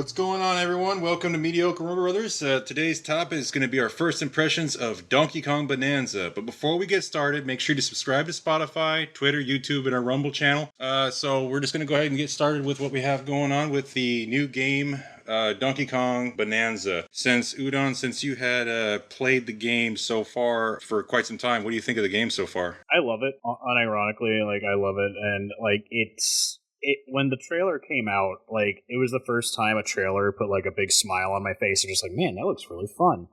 What's going on, everyone? Welcome to Mediocre Brothers. Today's topic is going to be our first impressions of Donkey Kong Bonanza. But before we get started, make sure to subscribe to Spotify, Twitter, YouTube, and our Rumble channel. So we're just going to go ahead and get started with what we have going on with the new game, Donkey Kong Bonanza. Since you had played the game so far for quite some time, what do you think of the game so far? I love it. Unironically, I love it, and when the trailer came out, it was the first time a trailer put a big smile on my face. I'm just like, man, that looks really fun.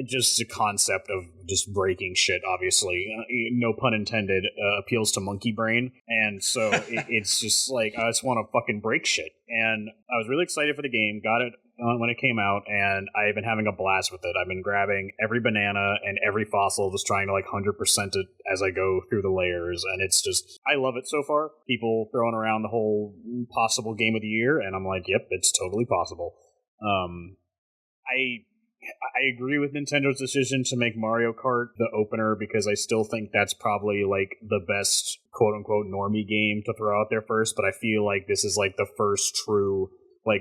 Just the concept of just breaking shit, obviously, no pun intended, appeals to monkey brain. And so it's just I just want to fucking break shit. And I was really excited for the game, got it when it came out, and I've been having a blast with it. I've been grabbing every banana and every fossil, just trying to 100% it as I go through the layers, and it's just, I love it so far. People throwing around the whole possible game of the year, and I'm like, yep, it's totally possible. I agree with Nintendo's decision to make Mario Kart the opener, because I still think that's probably the best quote-unquote normie game to throw out there first, but I feel like this is the first true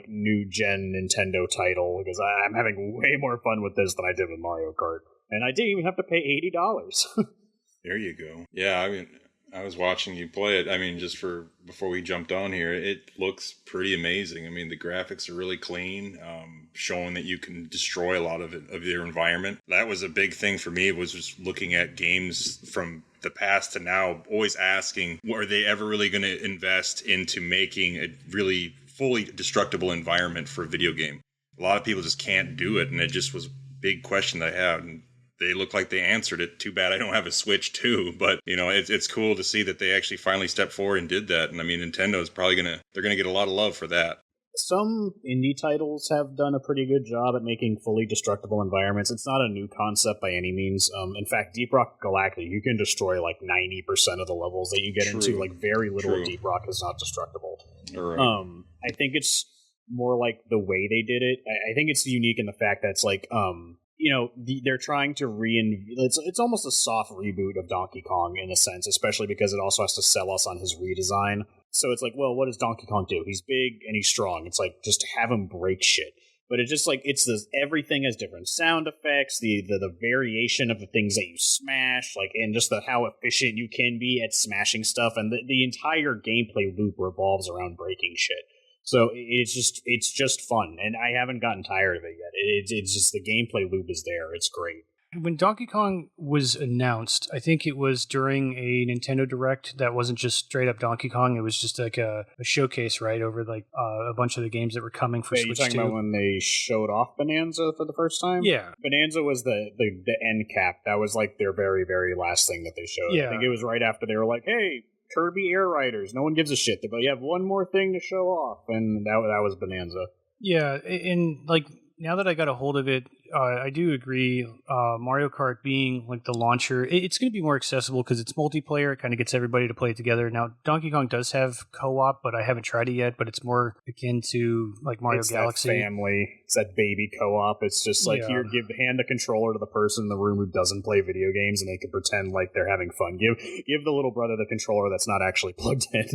new gen Nintendo title, because I'm having way more fun with this than I did with Mario Kart, and I didn't even have to pay $80. There you go. Yeah, I mean, I was watching you play it. I mean, before we jumped on here, it looks pretty amazing. I mean, the graphics are really clean, showing that you can destroy a lot of your environment. That was a big thing for me, was just looking at games from the past to now, always asking, are they ever really going to invest into making a really fully destructible environment for a video game? A lot of people just can't do it, and it just was a big question that I had, and they look like they answered it. Too bad I don't have a Switch too, but it's cool to see that they actually finally stepped forward and did that. And I mean, Nintendo's probably they're gonna get a lot of love for that. Some indie titles have done a pretty good job at making fully destructible environments. It's not a new concept by any means. In fact, Deep Rock Galactic, you can destroy 90% of the levels that you get into. Very little of Deep Rock is not destructible. Right. I think it's more the way they did it. I think it's unique in the fact that it's they're trying to it's almost a soft reboot of Donkey Kong in a sense, especially because it also has to sell us on his redesign. So it's well, what does Donkey Kong do? He's big and he's strong. It's just have him break shit. But it's just everything has different sound effects, the variation of the things that you smash, and just how efficient you can be at smashing stuff, and the entire gameplay loop revolves around breaking shit. So it's just fun, and I haven't gotten tired of it yet. It's just the gameplay loop is there. It's great. When Donkey Kong was announced, I think it was during a Nintendo Direct that wasn't just straight up Donkey Kong. It was just a showcase, right, over a bunch of the games that were coming for Switch 2. You're talking about when they showed off Bananza for the first time? Yeah. Bonanza was the end cap. That was their very, very last thing that they showed. Yeah. I think it was right after they were like, hey, Kirby Air Riders. No one gives a shit. But you have one more thing to show off, and that was Bonanza. Yeah, and now that I got a hold of it, I do agree. Mario Kart being the launcher, it's going to be more accessible because it's multiplayer. It kind of gets everybody to play together. Now, Donkey Kong does have co-op, but I haven't tried it yet. But it's more akin to Mario Galaxy. That family. It's that baby co-op. It's just hand the controller to the person in the room who doesn't play video games, and they can pretend like they're having fun. Give the little brother the controller that's not actually plugged in,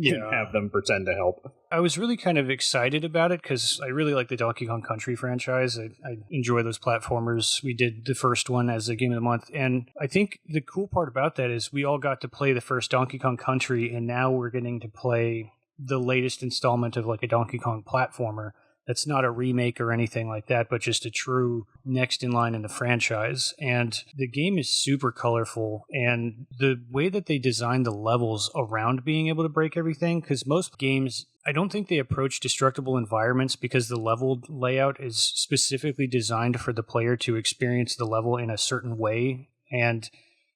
and have them pretend to help. I was really kind of excited about it because I really like the Donkey Kong Country franchise. I enjoy those platformers. We did the first one as a game of the month, and I think the cool part about that is we all got to play the first Donkey Kong Country, and now we're getting to play the latest installment of a Donkey Kong platformer. That's not a remake or anything like that, but just a true next in line in the franchise. And the game is super colorful, and the way that they design the levels around being able to break everything, because most games, I don't think they approach destructible environments because the level layout is specifically designed for the player to experience the level in a certain way. And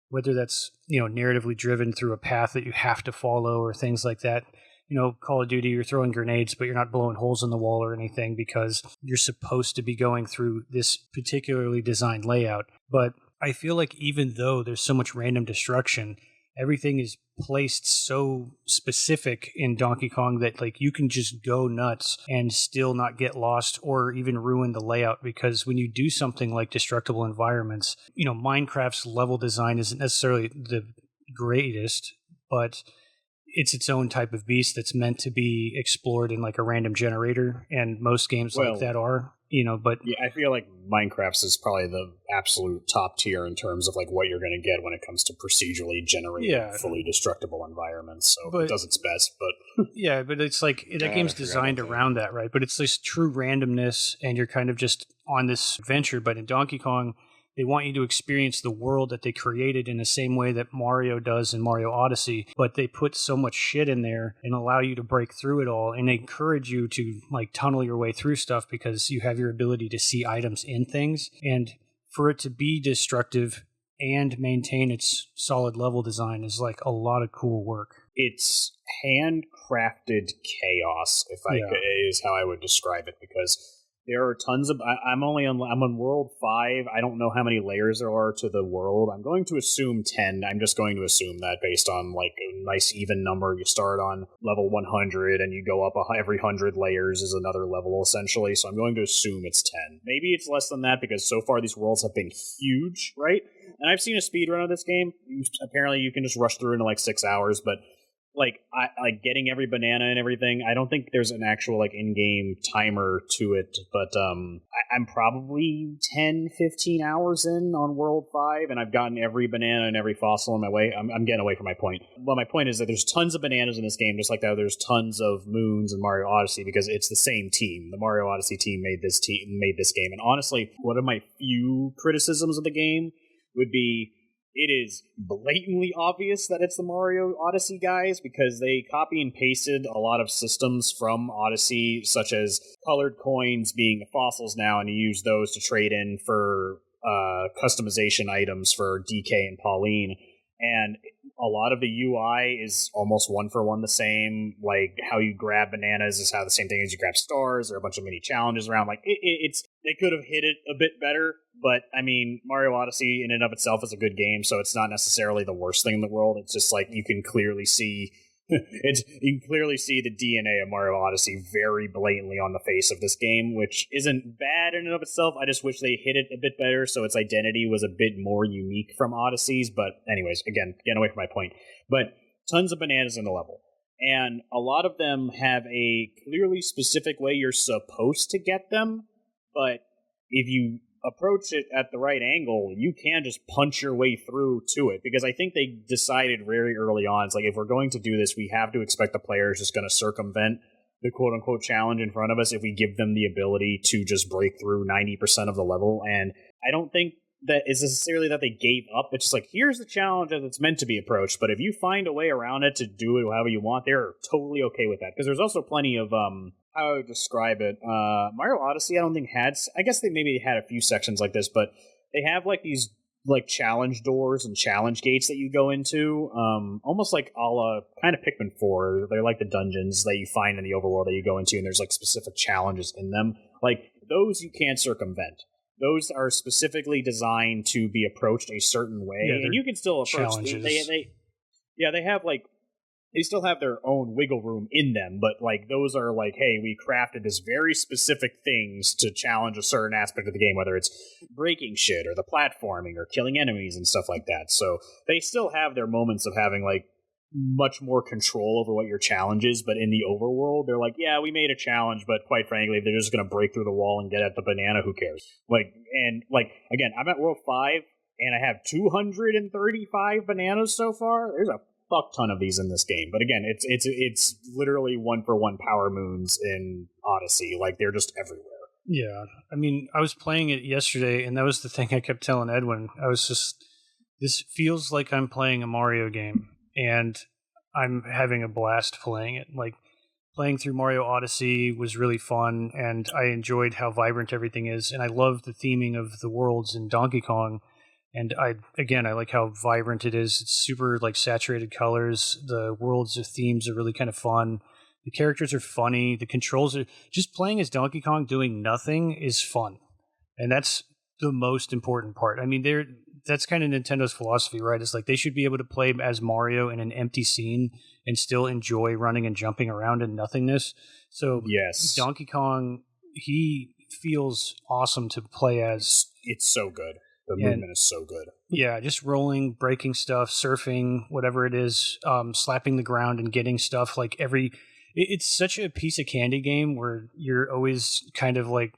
whether that's, narratively driven through a path that you have to follow or things like that. Call of Duty, you're throwing grenades, but you're not blowing holes in the wall or anything because you're supposed to be going through this particularly designed layout. But I feel like even though there's so much random destruction, everything is placed so specific in Donkey Kong that you can just go nuts and still not get lost or even ruin the layout, because when you do something like destructible environments, Minecraft's level design isn't necessarily the greatest, but it's its own type of beast that's meant to be explored in like a random generator, and most games like that are, but yeah, I feel like Minecraft's is probably the absolute top tier in terms of like what you're going to get when it comes to procedurally generated, fully destructible environments. So it does its best, but yeah, but it's like that game's designed around that, right? But it's this true randomness, and you're kind of just on this adventure. But in Donkey Kong, they want you to experience the world that they created in the same way that Mario does in Mario Odyssey, but they put so much shit in there and allow you to break through it all, and they encourage you to like tunnel your way through stuff because you have your ability to see items in things. And for it to be destructive and maintain its solid level design is like a lot of cool work. It's handcrafted chaos, is how I would describe it, because there are tons of. I'm on World 5. I don't know how many layers there are to the world. I'm going to assume 10. I'm just going to assume that based on like a nice even number. You start on level 100 and you go up every 100 layers is another level essentially. So I'm going to assume it's 10. Maybe it's less than that because so far these worlds have been huge, right? And I've seen a speedrun of this game. Apparently you can just rush through in like 6 hours, but like getting every banana and everything, I don't think there's an actual like in-game timer to it, but I'm probably 10-15 hours in on World 5, and I've gotten every banana and every fossil in my way. I'm getting away from my point. Well, my point is that there's tons of bananas in this game, just like that there's tons of moons in Mario Odyssey, because it's the same team. The Mario Odyssey team made this game, and honestly, one of my few criticisms of the game would be it is blatantly obvious that it's the Mario Odyssey guys, because they copy and pasted a lot of systems from Odyssey, such as colored coins being the fossils now, and you use those to trade in for customization items for DK and Pauline. And a lot of the UI is almost one for one the same. Like how you grab bananas is how the same thing as you grab stars. There are a bunch of mini challenges around. Like they could have hit it a bit better, but I mean, Mario Odyssey in and of itself is a good game, so it's not necessarily the worst thing in the world. It's just like you can clearly see. You can clearly see the DNA of Mario Odyssey very blatantly on the face of this game, which isn't bad in and of itself. I just wish they hit it a bit better so its identity was a bit more unique from Odyssey's. But anyways, again, getting away from my point. But tons of bananas in the level. And a lot of them have a clearly specific way you're supposed to get them. But if you approach it at the right angle, you can just punch your way through to it, because I think they decided very early on, it's like, if we're going to do this, we have to expect the players just going to circumvent the quote-unquote challenge in front of us if we give them the ability to just break through 90% of the level. And I don't think that is necessarily that they gave up. It's just like, here's the challenge as it's meant to be approached, but if you find a way around it to do it however you want, they're totally okay with that, because there's also plenty of how I would describe it. Mario Odyssey, I don't think I guess they maybe had a few sections like this, but they have like these like challenge doors and challenge gates that you go into, almost like a la kind of Pikmin 4. They're like the dungeons that you find in the overworld that you go into, and there's like specific challenges in them. Like those you can't circumvent. Those are specifically designed to be approached a certain way, and you can still approach challenges. They have like. They still have their own wiggle room in them, but like those are like, hey, we crafted this very specific things to challenge a certain aspect of the game, whether it's breaking shit or the platforming or killing enemies and stuff like that. So they still have their moments of having like much more control over what your challenge is, but in the overworld, they're like, yeah, we made a challenge, but quite frankly, if they're just going to break through the wall and get at the banana, who cares? Again, I'm at World 5, and I have 235 bananas so far. There's a fuck ton of these in this game, but again, it's literally one for one power moons in Odyssey. Like they're just everywhere. Yeah, I mean, I was playing it yesterday, and that was the thing I kept telling Edwin. I was just, this feels like I'm playing a Mario game, and I'm having a blast playing it. Like playing through Mario Odyssey was really fun, and I enjoyed how vibrant everything is, and I love the theming of the worlds in Donkey Kong. And I like how vibrant it is. It's super like saturated colors. The worlds of themes are really kind of fun. The characters are funny. The controls are just playing as Donkey Kong doing nothing is fun. And that's the most important part. I mean, that's kind of Nintendo's philosophy, right? It's like they should be able to play as Mario in an empty scene and still enjoy running and jumping around in nothingness. So yes, Donkey Kong, he feels awesome to play as. It's so good. The movement is so good. Yeah, just rolling, breaking stuff, surfing, whatever it is, slapping the ground and getting stuff. Like it's such a piece of candy game where you're always kind of like,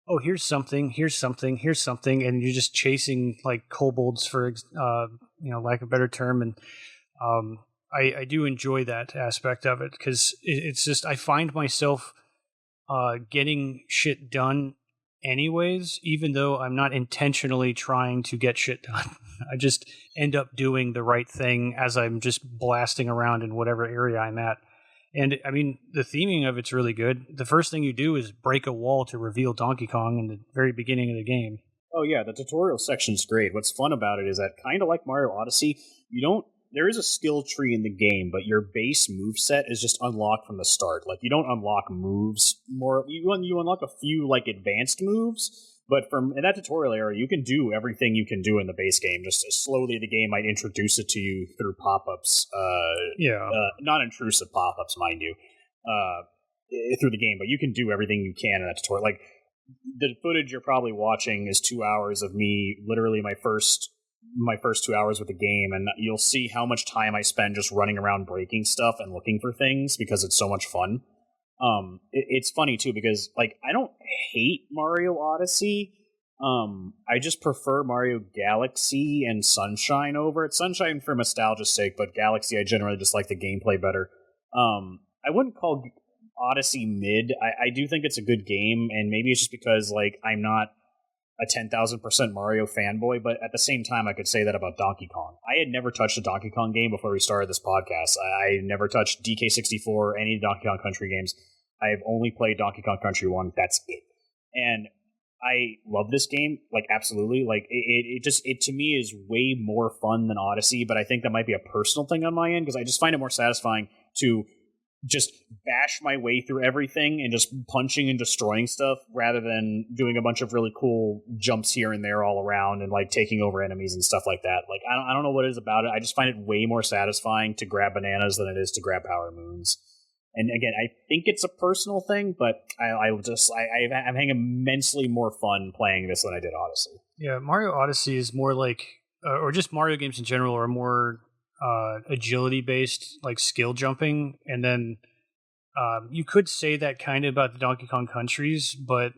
oh, here's something, here's something, here's something, and you're just chasing like kobolds for, lack of a better term. And I do enjoy that aspect of it because it's just I find myself getting shit done anyways, even though I'm not intentionally trying to get shit done. I just end up doing the right thing as I'm just blasting around in whatever area I'm at. And I mean, the theming of it's really good. The first thing you do is break a wall to reveal Donkey Kong in the very beginning of the game. Oh yeah, the tutorial section's great. What's fun about it is that, kind of like Mario Odyssey, there is a skill tree in the game, but your base moveset is just unlocked from the start. Like, you don't unlock moves more. You unlock a few like advanced moves, but in that tutorial area, you can do everything you can do in the base game. Just slowly, the game might introduce it to you through pop-ups. Not intrusive pop-ups, mind you, through the game, but you can do everything you can in that tutorial. Like, the footage you're probably watching is 2 hours of me, literally my first 2 hours with the game, and you'll see how much time I spend just running around breaking stuff and looking for things because it's so much fun. It's funny too because, like, I don't hate Mario Odyssey. I just prefer Mario Galaxy and Sunshine over it. Sunshine for nostalgia's sake, but Galaxy I generally just like the gameplay better. I wouldn't call Odyssey mid. I do think it's a good game, and maybe it's just because, like, I'm not a 10,000% Mario fanboy, but at the same time, I could say that about Donkey Kong. I had never touched a Donkey Kong game before we started this podcast. I never touched DK64 or any Donkey Kong Country games. I have only played Donkey Kong Country 1. That's it. And I love this game, like, absolutely. Like, it to me is way more fun than Odyssey, but I think that might be a personal thing on my end, because I just find it more satisfying to just bash my way through everything and just punching and destroying stuff rather than doing a bunch of really cool jumps here and there all around and, like, taking over enemies and stuff like that. Like, I don't know what it is about it. I just find it way more satisfying to grab bananas than it is to grab power moons. And again, I think it's a personal thing, but I'm having immensely more fun playing this than I did Odyssey. Yeah, Mario Odyssey is more like, or just Mario games in general are more agility based, like skill jumping, and then you could say that kind of about the Donkey Kong countries, but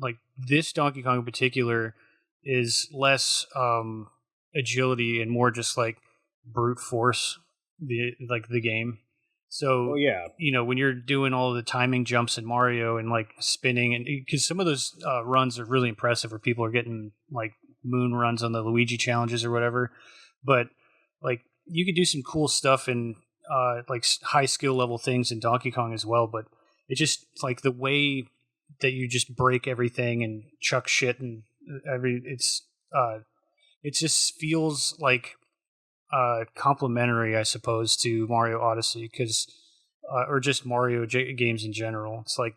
like this Donkey Kong in particular is less agility and more just like brute force the game. So when you're doing all the timing jumps in Mario and like spinning, and because some of those runs are really impressive where people are getting like moon runs on the Luigi challenges or whatever, but like you could do some cool stuff in like high skill level things in Donkey Kong as well, but it just like the way that you just break everything and chuck shit and it just feels like complementary, I suppose, to Mario Odyssey, because or just Mario games in general. It's like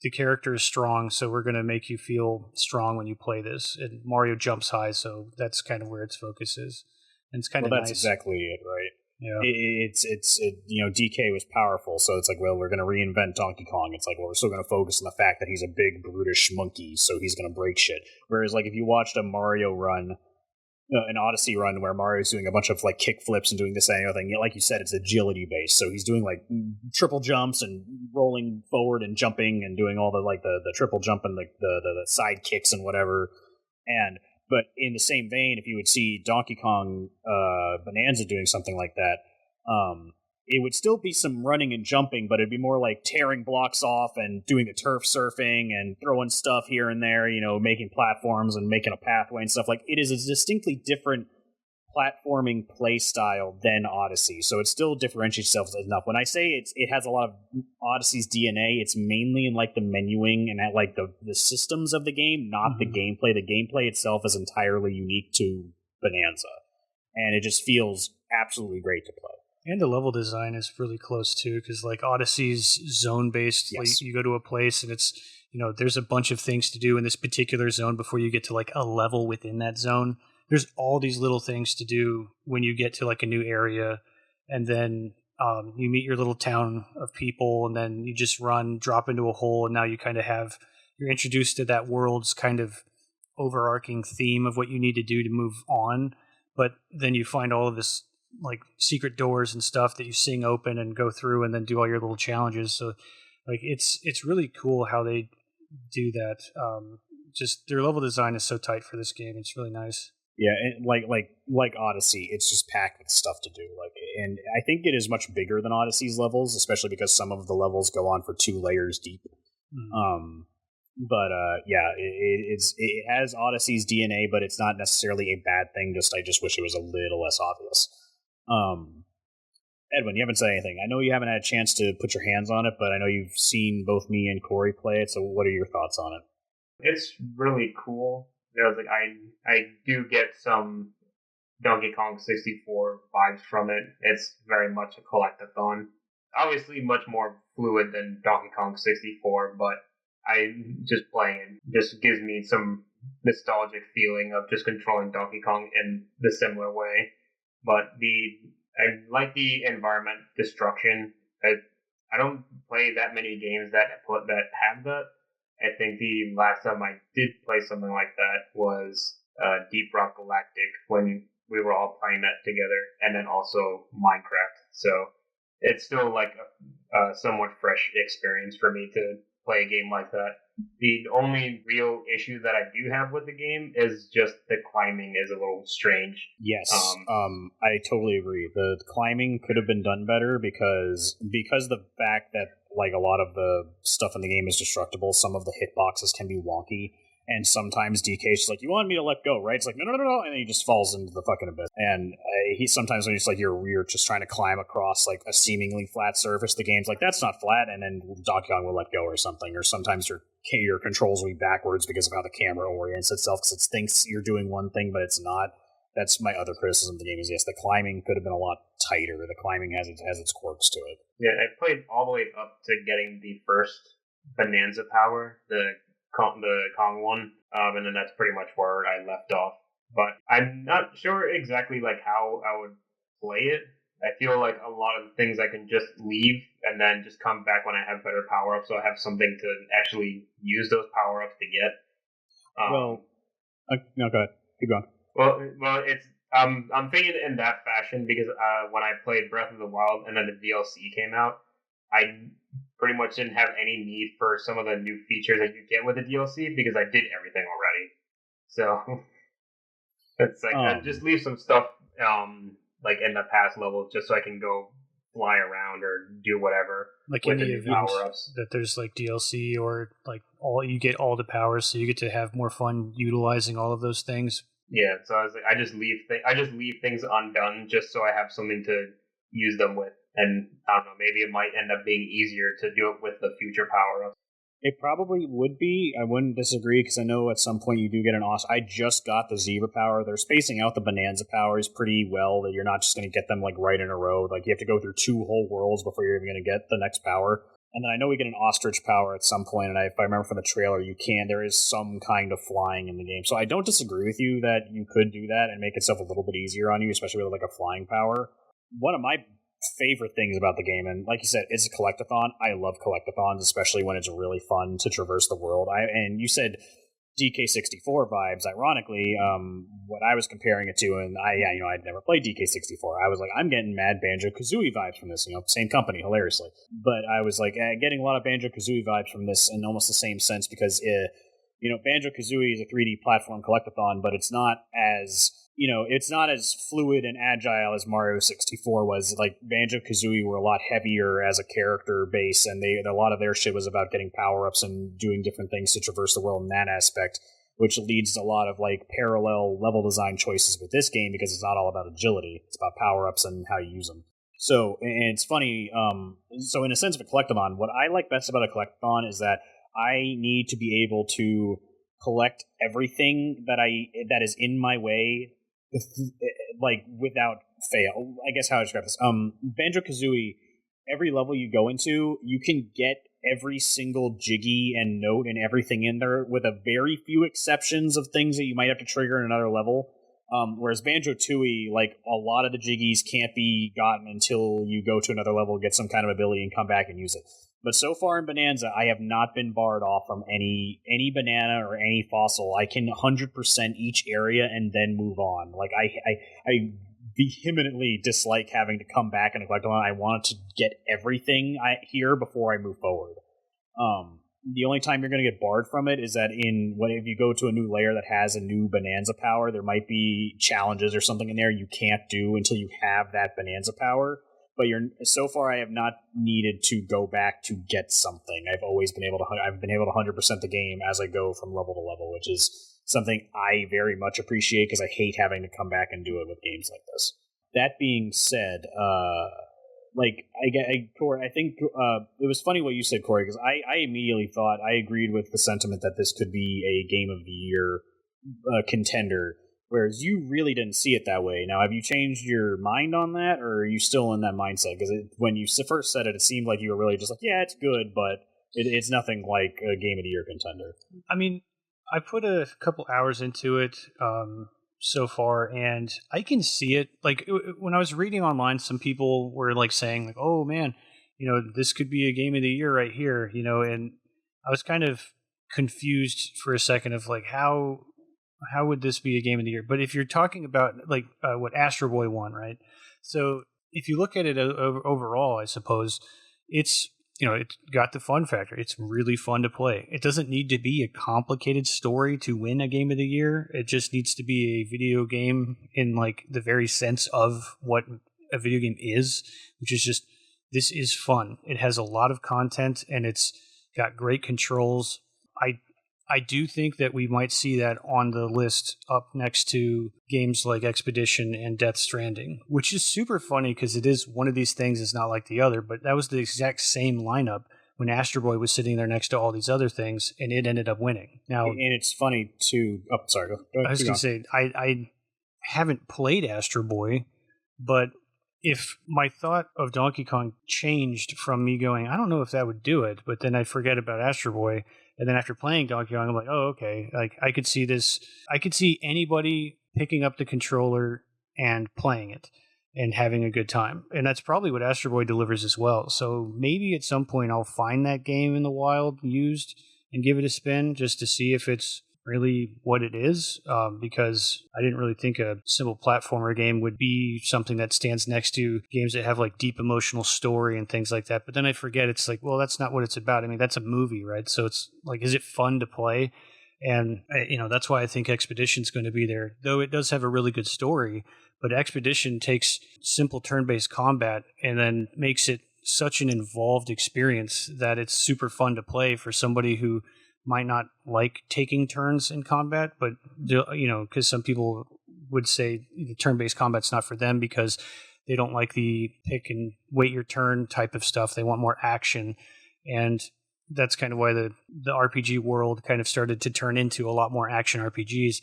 the character is strong, so we're going to make you feel strong when you play this. And Mario jumps high, so that's kind of where its focus is. And it's kind of that's nice. exactly it, right? Yeah. DK was powerful, so it's like, well, we're going to reinvent Donkey Kong. It's like, well, we're still going to focus on the fact that he's a big, brutish monkey, so he's going to break shit. Whereas, like, if you watched a Mario run, an Odyssey run where Mario's doing a bunch of like kick flips and doing this and the other thing, like you said, it's agility based. So he's doing like triple jumps and rolling forward and jumping and doing all the triple jump and the side kicks and whatever. But in the same vein, if you would see Donkey Kong Bananza doing something like that, it would still be some running and jumping, but it'd be more like tearing blocks off and doing the turf surfing and throwing stuff here and there, making platforms and making a pathway and stuff. Like, it is a distinctly different platforming play style than Odyssey, so it still differentiates itself enough. When I say it has a lot of Odyssey's DNA, it's mainly in like the menuing and at like the systems of the game, not the gameplay. The gameplay itself is entirely unique to Bananza, and it just feels absolutely great to play. And the level design is really close too, because like Odyssey's zone based. Yes. Like you go to a place and it's there's a bunch of things to do in this particular zone before you get to like a level within that zone. There's all these little things to do when you get to like a new area, and then you meet your little town of people, and then you just drop into a hole, and now you're introduced to that world's kind of overarching theme of what you need to do to move on. but then you find all of this like secret doors and stuff that you sing open and go through and then do all your little challenges. So like it's really cool how they do that. Just their level design is so tight for this game. It's really nice. Yeah, and like Odyssey, it's just packed with stuff to do. Like, and I think it is much bigger than Odyssey's levels, especially because some of the levels go on for 2 layers deep. But yeah, it has Odyssey's DNA, but it's not necessarily a bad thing. I just wish it was a little less obvious. Edwin, you haven't said anything. I know you haven't had a chance to put your hands on it, but I know you've seen both me and Corey play it. So, what are your thoughts on it? It's really cool. Like I do get some Donkey Kong 64 vibes from it. It's very much a collectathon. Obviously, much more fluid than Donkey Kong 64, but I just playing it just gives me some nostalgic feeling of just controlling Donkey Kong in the similar way. But I like the environment destruction. I don't play that many games that have that. I think the last time I did play something like that was Deep Rock Galactic when we were all playing that together, and then also Minecraft. So it's still like a somewhat fresh experience for me to play a game like that. The only real issue that I do have with the game is just the climbing is a little strange. Yes, I totally agree. The climbing could have been done better because the fact that like a lot of the stuff in the game is destructible, some of the hitboxes can be wonky, and sometimes DK's just like, "You wanted me to let go, right?" It's like, no, and then he just falls into the fucking abyss. And he sometimes when he's like, you're just trying to climb across like a seemingly flat surface, the game's like, that's not flat, and then Donkey Kong will let go or something. Or sometimes your controls will be backwards because of how the camera orients itself, because it thinks you're doing one thing but it's not. That's my other criticism of the game is, yes, the climbing could have been a lot tighter. The climbing has its quirks to it. Yeah, I played all the way up to getting the first Bananza power, the Kong one, and then that's pretty much where I left off. But I'm not sure exactly like how I would play it. I feel like a lot of things I can just leave and then just come back when I have better power ups, so I have something to actually use those power ups to get. No, go ahead. Keep going. Well, it's I'm thinking in that fashion because when I played Breath of the Wild and then the DLC came out, I pretty much didn't have any need for some of the new features that you get with the DLC because I did everything already. So it's like I just leave some stuff like in the past levels just so I can go fly around or do whatever. Like in the event that there's like DLC or like you get all the powers, so you get to have more fun utilizing all of those things. Yeah, so I was like, I just leave things undone just so I have something to use them with, and I don't know, maybe it might end up being easier to do it with the future power ups. It probably would be. I wouldn't disagree because I know at some point you do get an awesome. I just got the Zebra power. They're spacing out the Bananza powers pretty well. That you're not just going to get them like right in a row. Like you have to go through 2 whole worlds before you're even going to get the next power. And then I know we get an ostrich power at some point, and if I remember from the trailer, there is some kind of flying in the game. So I don't disagree with you that you could do that and make itself a little bit easier on you, especially with like a flying power. One of my favorite things about the game, and like you said, it's a collectathon. I love collectathons, especially when it's really fun to traverse the world. And you said DK64 vibes. Ironically, what I was comparing it to, and I'd never played DK64. I was like, I'm getting mad Banjo-Kazooie vibes from this. Same company, hilariously. But I was like, getting a lot of Banjo-Kazooie vibes from this in almost the same sense because, Banjo-Kazooie is a 3D platform collectathon, but it's not as fluid and agile as Mario 64 was. Like Banjo-Kazooie were a lot heavier as a character base, and a lot of their shit was about getting power-ups and doing different things to traverse the world in that aspect, which leads to a lot of like parallel level design choices with this game because it's not all about agility. It's about power-ups and how you use them. So, and it's funny, so in a sense of a collectathon, what I like best about a collectathon is that I need to be able to collect everything that is in my way, like without fail. I guess how I describe this. Banjo-Kazooie, every level you go into, you can get every single jiggy and note and everything in there with a very few exceptions of things that you might have to trigger in another level. Whereas Banjo-Tooie, like, a lot of the jiggies can't be gotten until you go to another level, get some kind of ability, and come back and use it. But so far in Bonanza, I have not been barred off from any banana or any fossil. I can 100% each area and then move on. Like, I vehemently dislike having to come back and collect one. I want to get everything here before I move forward. The only time you're going to get barred from it is that if you go to a new layer that has a new Bonanza power, there might be challenges or something in there you can't do until you have that Bonanza power. But so far, I have not needed to go back to get something. I've been able to 100% the game as I go from level to level, which is something I very much appreciate because I hate having to come back and do it with games like this. That being said, Corey, I think it was funny what you said, Corey, because I immediately thought I agreed with the sentiment that this could be a Game of the Year contender, whereas you really didn't see it that way. Now, have you changed your mind on that, or are you still in that mindset? Because when you first said it, it seemed like you were really just like, yeah, it's good, but it's nothing like a Game of the Year contender. I mean, I put a couple hours into it so far, and I can see it. Like, when I was reading online, some people were like saying, like, "Oh man, this could be a Game of the Year right here," and I was kind of confused for a second of like how would this be a Game of the Year? But if you're talking about like what Astro Boy won, right? So if you look at it overall, I suppose it's it's got the fun factor. It's really fun to play. It doesn't need to be a complicated story to win a Game of the Year. It just needs to be a video game in like the very sense of what a video game is, which is just, this is fun. It has a lot of content and it's got great controls. I do think that we might see that on the list up next to games like Expedition and Death Stranding, which is super funny because it is one of these things is not like the other, but that was the exact same lineup when Astro Boy was sitting there next to all these other things, and it ended up winning. Now, and it's funny too. Oh, sorry. Go ahead, I was going to say, I haven't played Astro Boy, but if my thought of Donkey Kong changed from me going, I don't know if that would do it, but then I forget about Astro Boy, and then after playing Donkey Kong, I'm like, oh, okay. Like, I could see this. I could see anybody picking up the controller and playing it and having a good time. And that's probably what Astro Boy delivers as well. So maybe at some point I'll find that game in the wild used and give it a spin just to see if it's really what it is, because I didn't really think a simple platformer game would be something that stands next to games that have like deep emotional story and things like that. But then I forget, it's like, well, that's not what it's about. I mean, that's a movie, right? So it's like, is it fun to play? And that's why I think Expedition's going to be there, though it does have a really good story. But Expedition takes simple turn-based combat and then makes it such an involved experience that it's super fun to play for somebody who might not like taking turns in combat, but because some people would say the turn-based combat's not for them because they don't like the pick and wait your turn type of stuff. They want more action, and that's kind of why the RPG world kind of started to turn into a lot more action RPGs.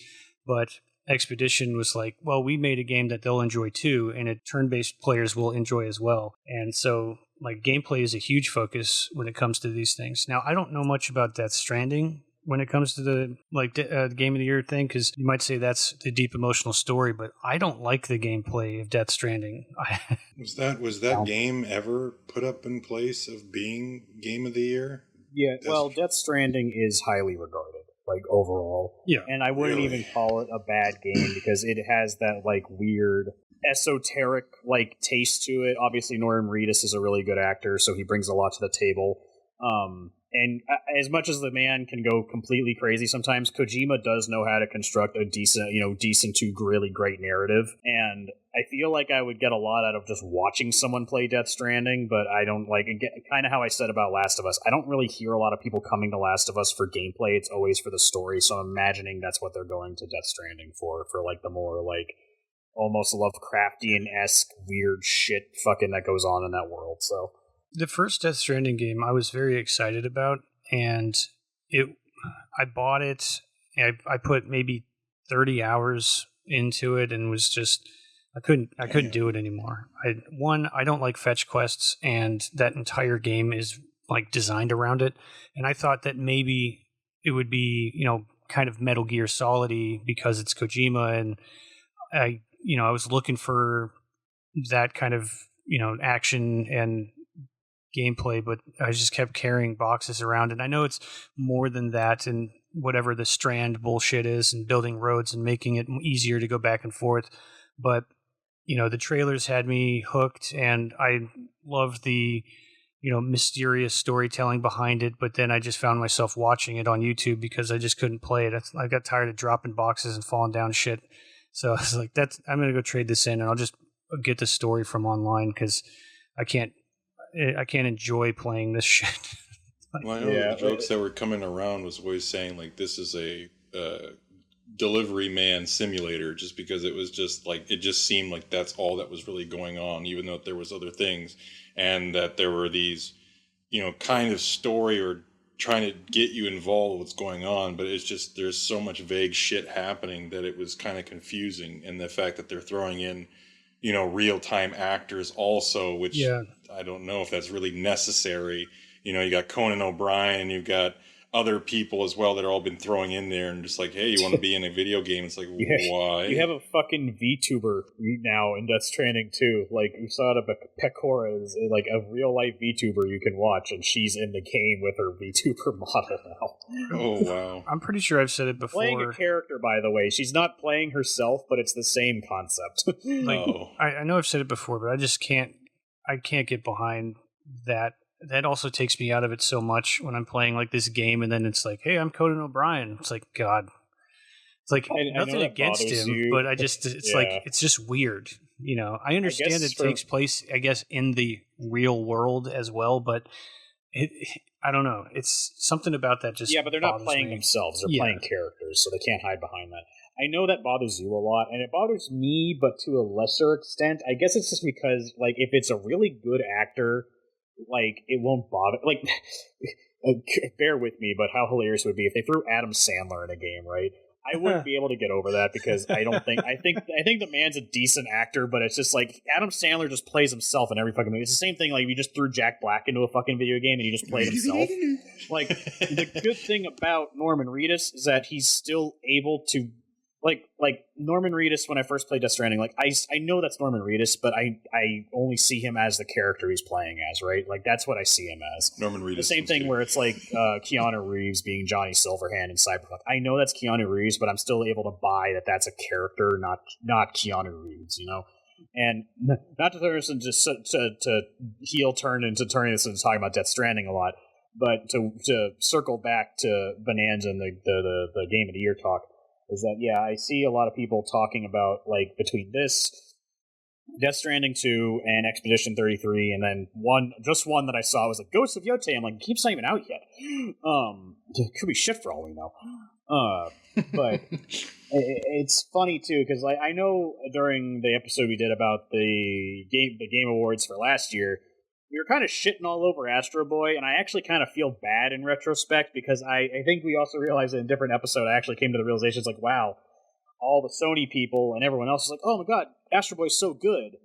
But Expedition was like, well, we made a game that they'll enjoy too, and turn-based players will enjoy as well. And so, like, gameplay is a huge focus when it comes to these things. Now, I don't know much about Death Stranding when it comes to the Game of the Year thing, because you might say that's the deep emotional story, but I don't like the gameplay of Death Stranding. Was that game ever put up in place of being Game of the Year? Yeah, Death Stranding is highly regarded, like, overall. Yeah. And I wouldn't even call it a bad game because it has that, like, weird esoteric, like, taste to it. Obviously, Norman Reedus is a really good actor, so he brings a lot to the table. And as much as the man can go completely crazy sometimes, Kojima does know how to construct a decent to really great narrative. And I feel like I would get a lot out of just watching someone play Death Stranding, but I don't like, kind of how I said about Last of Us. I don't really hear a lot of people coming to Last of Us for gameplay. It's always for the story. So I'm imagining that's what they're going to Death Stranding for like the more like almost Lovecraftian-esque weird shit fucking that goes on in that world. So the first Death Stranding game I was very excited about, and I bought it. I put maybe 30 hours into it and was just I couldn't do it anymore. I don't like fetch quests, and that entire game is like designed around it. And I thought that maybe it would be kind of Metal Gear Solid-y because it's Kojima, and I was looking for that kind of, action and gameplay, but I just kept carrying boxes around. And I know it's more than that, and whatever the strand bullshit is, and building roads and making it easier to go back and forth. But, the trailers had me hooked, and I loved the, mysterious storytelling behind it. But then I just found myself watching it on YouTube because I just couldn't play it. I got tired of dropping boxes and falling down shit. So I was like, I'm going to go trade this in, and I'll just get the story from online, because I can't enjoy playing this shit. Well, I know the jokes that were coming around was always saying, like, this is a delivery man simulator, just because it was just like, it just seemed like that's all that was really going on, even though there was other things, and that there were these, kind of story or trying to get you involved with what's going on, but it's just, there's so much vague shit happening that it was kind of confusing. And the fact that they're throwing in, real-time actors also, which I don't know if that's really necessary. You got Conan O'Brien, you've got other people as well that are all been throwing in there, and just like, hey, you want to be in a video game? It's like, why? You have a fucking VTuber now in Death Stranding too. Like, you saw it, Pecora is like a real life VTuber you can watch, and she's in the game with her VTuber model now. Oh wow! I'm pretty sure I've said it before. Playing a character, by the way, she's not playing herself, but it's the same concept. I know I've said it before, but I just can't. I can't get behind that. That also takes me out of it so much when I'm playing like this game, and then it's like, hey, I'm Conan O'Brien. It's like, God. It's like nothing against him, but it's like, it's just weird. I understand it takes place, I guess, in the real world as well, but I don't know. It's something about that just but they're not playing themselves. They're playing characters, so they can't hide behind that. I know that bothers you a lot, and it bothers me, but to a lesser extent. I guess it's just because, like, if it's a really good actor, like, it won't bother. Like, bear with me, but how hilarious it would be if they threw Adam Sandler in a game, right? I wouldn't be able to get over that, because I think the man's a decent actor, but it's just like Adam Sandler just plays himself in every fucking movie. It's the same thing like if you just threw Jack Black into a fucking video game and he just played himself. Like, the good thing about Norman Reedus is that he's still able to like Norman Reedus. When I first played Death Stranding, like I know that's Norman Reedus, but I only see him as the character he's playing as, right? Like, that's what I see him as. Norman Reedus. The same thing where it's like Keanu Reeves being Johnny Silverhand in Cyberpunk. I know that's Keanu Reeves, but I'm still able to buy that that's a character, not Keanu Reeves, And not to turn this into to heel turn into turning this into talking about Death Stranding a lot, but to circle back to Bananza and the Game of the Year talk. Is that, I see a lot of people talking about, like, between this, Death Stranding 2, and Expedition 33, and then one that I saw was like Ghosts of Yote. I'm like, keeps not even out yet. It could be shit for all we know. But it's funny too, because I know during the episode we did about the game awards for last year, we were kind of shitting all over Astro Boy, and I actually kind of feel bad in retrospect, because I think we also realized in a different episode, I actually came to the realization, it's like, wow, all the Sony people and everyone else is like, oh my god, Astro Boy's so good,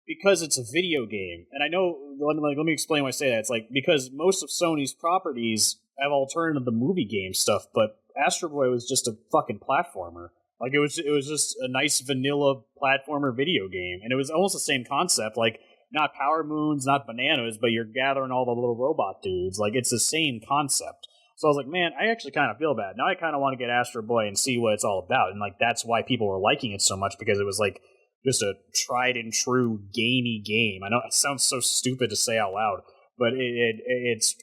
because it's a video game. And I know, let me explain why I say that. It's like, because most of Sony's properties have alternative to movie game stuff, but Astro Boy was just a fucking platformer. Like, it was just a nice vanilla platformer video game, and it was almost the same concept, like, not Power Moons, not Bananas, but you're gathering all the little robot dudes. Like, it's the same concept. So I was like, man, I actually kind of feel bad. Now I kind of want to get Astro Boy and see what it's all about. And, like, that's why people were liking it so much, because it was, like, just a tried and true gamey game. I know it sounds so stupid to say out loud, but it's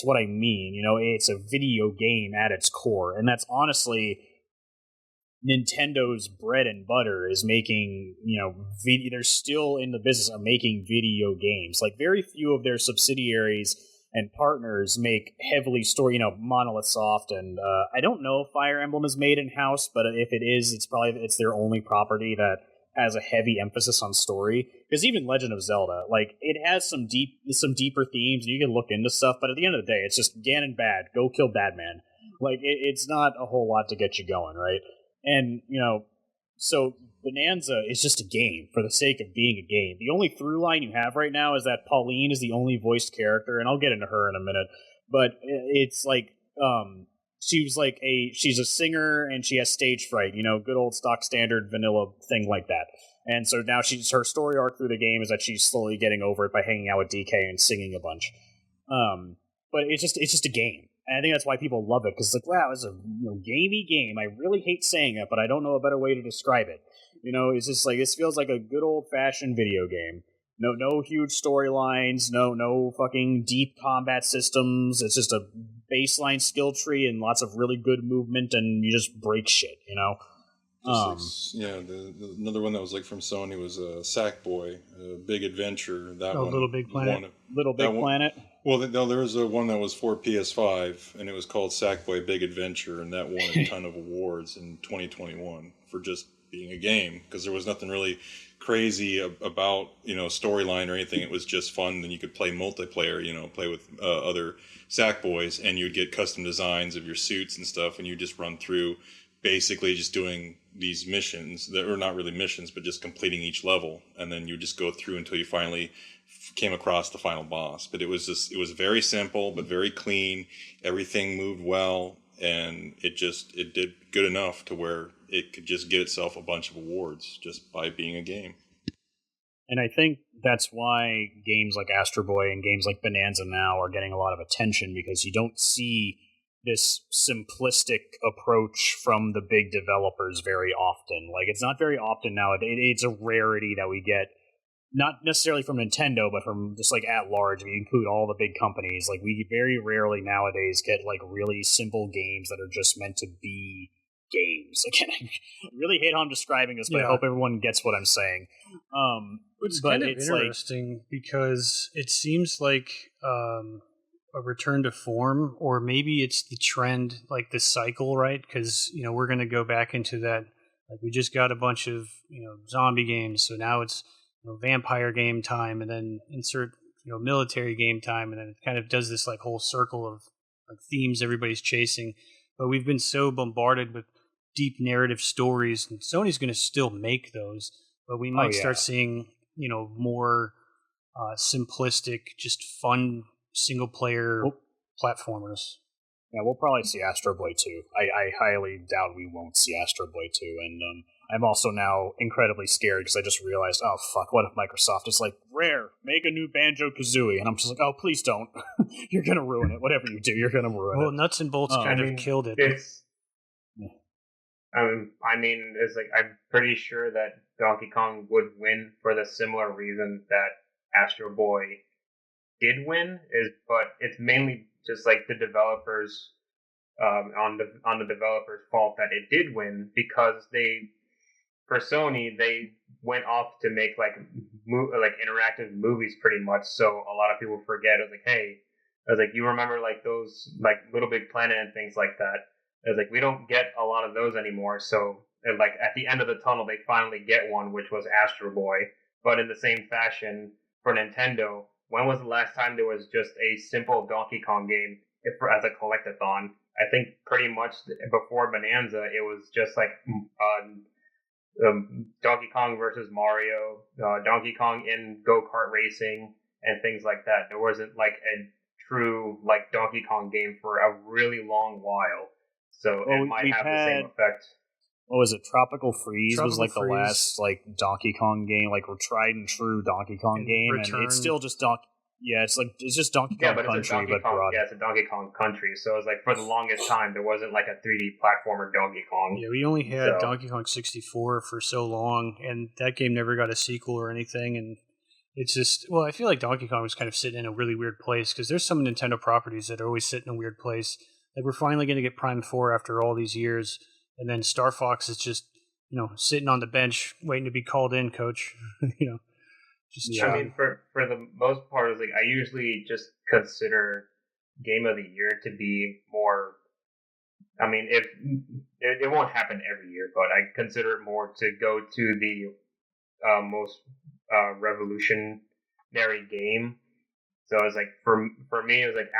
what I mean. It's a video game at its core. And that's honestly Nintendo's bread and butter, is making, they're still in the business of making video games. Like, very few of their subsidiaries and partners make heavily story, Monolith Soft, and I don't know if Fire Emblem is made in-house, but if it is, it's their only property that has a heavy emphasis on story. Because even Legend of Zelda, like, it has some deeper themes, and you can look into stuff, but at the end of the day, it's just Ganon bad, go kill Badman. Like, it's not a whole lot to get you going, right? And, so Bananza is just a game for the sake of being a game. The only through line you have right now is that Pauline is the only voiced character, and I'll get into her in a minute. But it's like, she's a singer and she has stage fright, good old stock standard vanilla thing like that. And so now her story arc through the game is that she's slowly getting over it by hanging out with DK and singing a bunch. But it's just a game. And I think that's why people love it, because it's like, wow, it's a gamey game. I really hate saying it, but I don't know a better way to describe it. It's just like, this feels like a good old fashioned video game. No huge storylines, no fucking deep combat systems. It's just a baseline skill tree and lots of really good movement, and you just break shit, Another one that was like from Sony was Sackboy, Big Adventure. That one, Little Big Planet. Little Big Planet. Well, there was one that was for PS5, and it was called Sackboy Big Adventure, and that won a ton of awards in 2021 for just being a game, because there was nothing really crazy about storyline or anything. It was just fun. Then you could play multiplayer, play with other Sackboys, and you'd get custom designs of your suits and stuff, and you just run through basically just doing these missions that are not really missions, but just completing each level, and then you just go through until you finally came across the final boss. But it was very simple but very clean. Everything moved well, and it did good enough to where it could just get itself a bunch of awards just by being a game. And I think that's why games like Astro Boy and games like Bananza now are getting a lot of attention, because you don't see this simplistic approach from the big developers very often. Like, it's not very often now. It's a rarity that we get, not necessarily from Nintendo, but from just like at large. We include all the big companies. Like, we very rarely nowadays get like really simple games that are just meant to be games. Again, I really hate how I'm describing this, but I hope everyone gets what I'm saying. It's kind of interesting because it seems like a return to form, or maybe it's the trend, like the cycle, right? Because we're going to go back into that. Like, we just got a bunch of zombie games, so now it's vampire game time, and then insert military game time, and then it kind of does this like whole circle of like themes everybody's chasing. But we've been so bombarded with deep narrative stories, and Sony's going to still make those, but we might start seeing more simplistic, just fun single player platformers. Yeah, we'll probably see Astro Boy 2. I highly doubt we won't see Astro Boy 2, and I'm also now incredibly scared because I just realized, oh fuck, what if Microsoft is like, Rare, make a new Banjo-Kazooie, and I'm just like, oh, please don't. You're gonna ruin it. Whatever you do, you're gonna ruin it. Well, Nuts and Bolts kind of killed it. It's like, I'm pretty sure that Donkey Kong would win for the similar reason that Astro Boy did win, but it's mainly just like the developers on the developers' fault that it did win, because for Sony, they went off to make like interactive movies pretty much. So a lot of people forget. It was like, hey, you remember like those like Little Big Planet and things like that. It was like, we don't get a lot of those anymore. So like at the end of the tunnel, they finally get one, which was Astro Boy. But in the same fashion, for Nintendo, when was the last time there was just a simple Donkey Kong game as a collectathon? I think pretty much before Bananza, it was just like Donkey Kong versus Mario, Donkey Kong in go-kart racing, and things like that. There wasn't like a true like Donkey Kong game for a really long while. So it might have the same effect. What was it? Tropical Freeze was like the last like Donkey Kong game, like tried and true Donkey Kong game, and it's still just Donkey. Yeah, it's just Donkey Kong Country, but broad. Yeah, it's a Donkey Kong Country. So it's like for the longest time there wasn't like a 3D platformer Donkey Kong. Yeah, we only had Donkey Kong 64 for so long, and that game never got a sequel or anything. And it's just, I feel like Donkey Kong was kind of sitting in a really weird place, because there's some Nintendo properties that are always sitting in a weird place. Like, we're finally going to get Prime 4 after all these years, and then Star Fox is just, sitting on the bench waiting to be called in, coach. I mean, for the most part, it's like I usually just consider Game of the Year to be more. I mean, if it won't happen every year, but I consider it more to go to the most revolutionary game. So it's like for me, it was like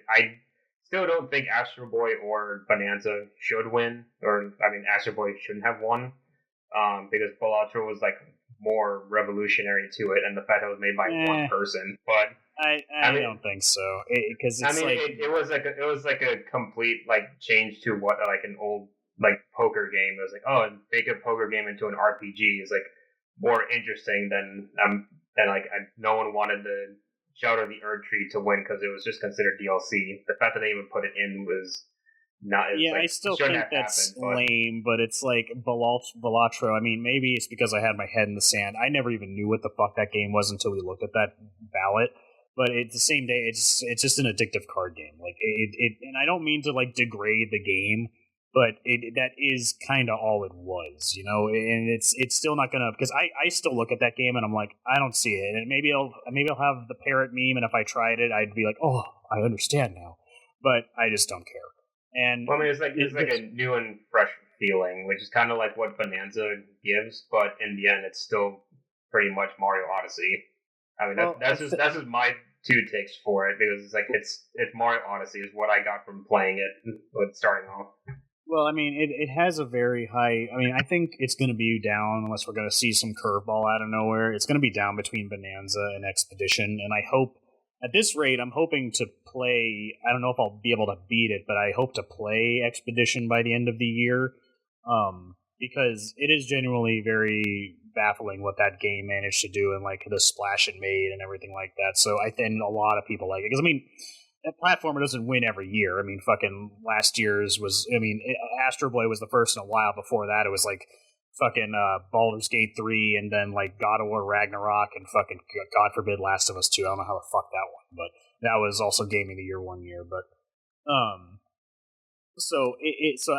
I still don't think Astro Boy or Bananza should win, Astro Boy shouldn't have won, because Balatro was like more revolutionary to it, and the fact that it was made by one person. But I mean, don't think so, because I it's mean, like it was like a complete like change to what like an old like poker game. It was like, oh, make a poker game into an RPG is like more interesting than like no one wanted the Shadow of the Erd Tree to win because it was just considered DLC. The fact that they even put it in was not. It's yeah, like I still shouldn't think have that's happened. lame, but it's like Balatro. I mean, maybe it's because I had my head in the sand. I never even knew what the fuck that game was until we looked at that ballot. But at the same day, it's just an addictive card game. Like and I don't mean to like degrade the game, but that is kind of all it was, you know. And it's still not gonna because I still look at that game and I'm like I don't see it, and maybe I'll have the parrot meme, and if I tried it, I'd be like, oh, I understand now, but I just don't care. And Well, I mean, it's like a new and fresh feeling, which is kind of like what Bonanza gives, but in the end, it's still pretty much Mario Odyssey. I mean, well, that's just my two takes for it because it's like it's Mario Odyssey is what I got from playing it, but starting off. Well, I mean, it has a very high. I mean, I think it's going to be down unless we're going to see some curveball out of nowhere. It's going to be down between Bonanza and Expedition, and I hope at this rate, I'm hoping to play. I don't know if I'll be able to beat it, but I hope to play Expedition by the end of the year, because it is genuinely very baffling what that game managed to do and like the splash it made and everything like that. So I think a lot of people like it because I mean that platformer doesn't win every year. I mean, fucking last year's was. I mean, Astro Boy was the first in a while. Before that, it was like fucking Baldur's Gate 3, and then like God of War Ragnarok, and fucking God forbid Last of Us 2. I don't know how the fuck that one, but that was also Game of the Year one year. But so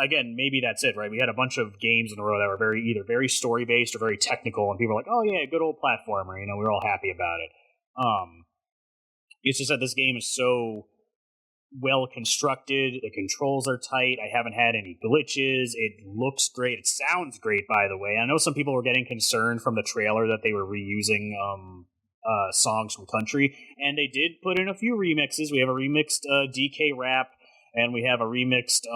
again, maybe that's it, right? We had a bunch of games in a row that were either very story based or very technical, and people were like, "Oh yeah, good old platformer." You know, we were all happy about it. It's just that this game is so well constructed. The controls are tight. I haven't had any glitches. It looks great. It sounds great, by the way. I know some people were getting concerned from the trailer that they were reusing songs from country, and they did put in a few remixes. We have a remixed DK rap, and we have a remixed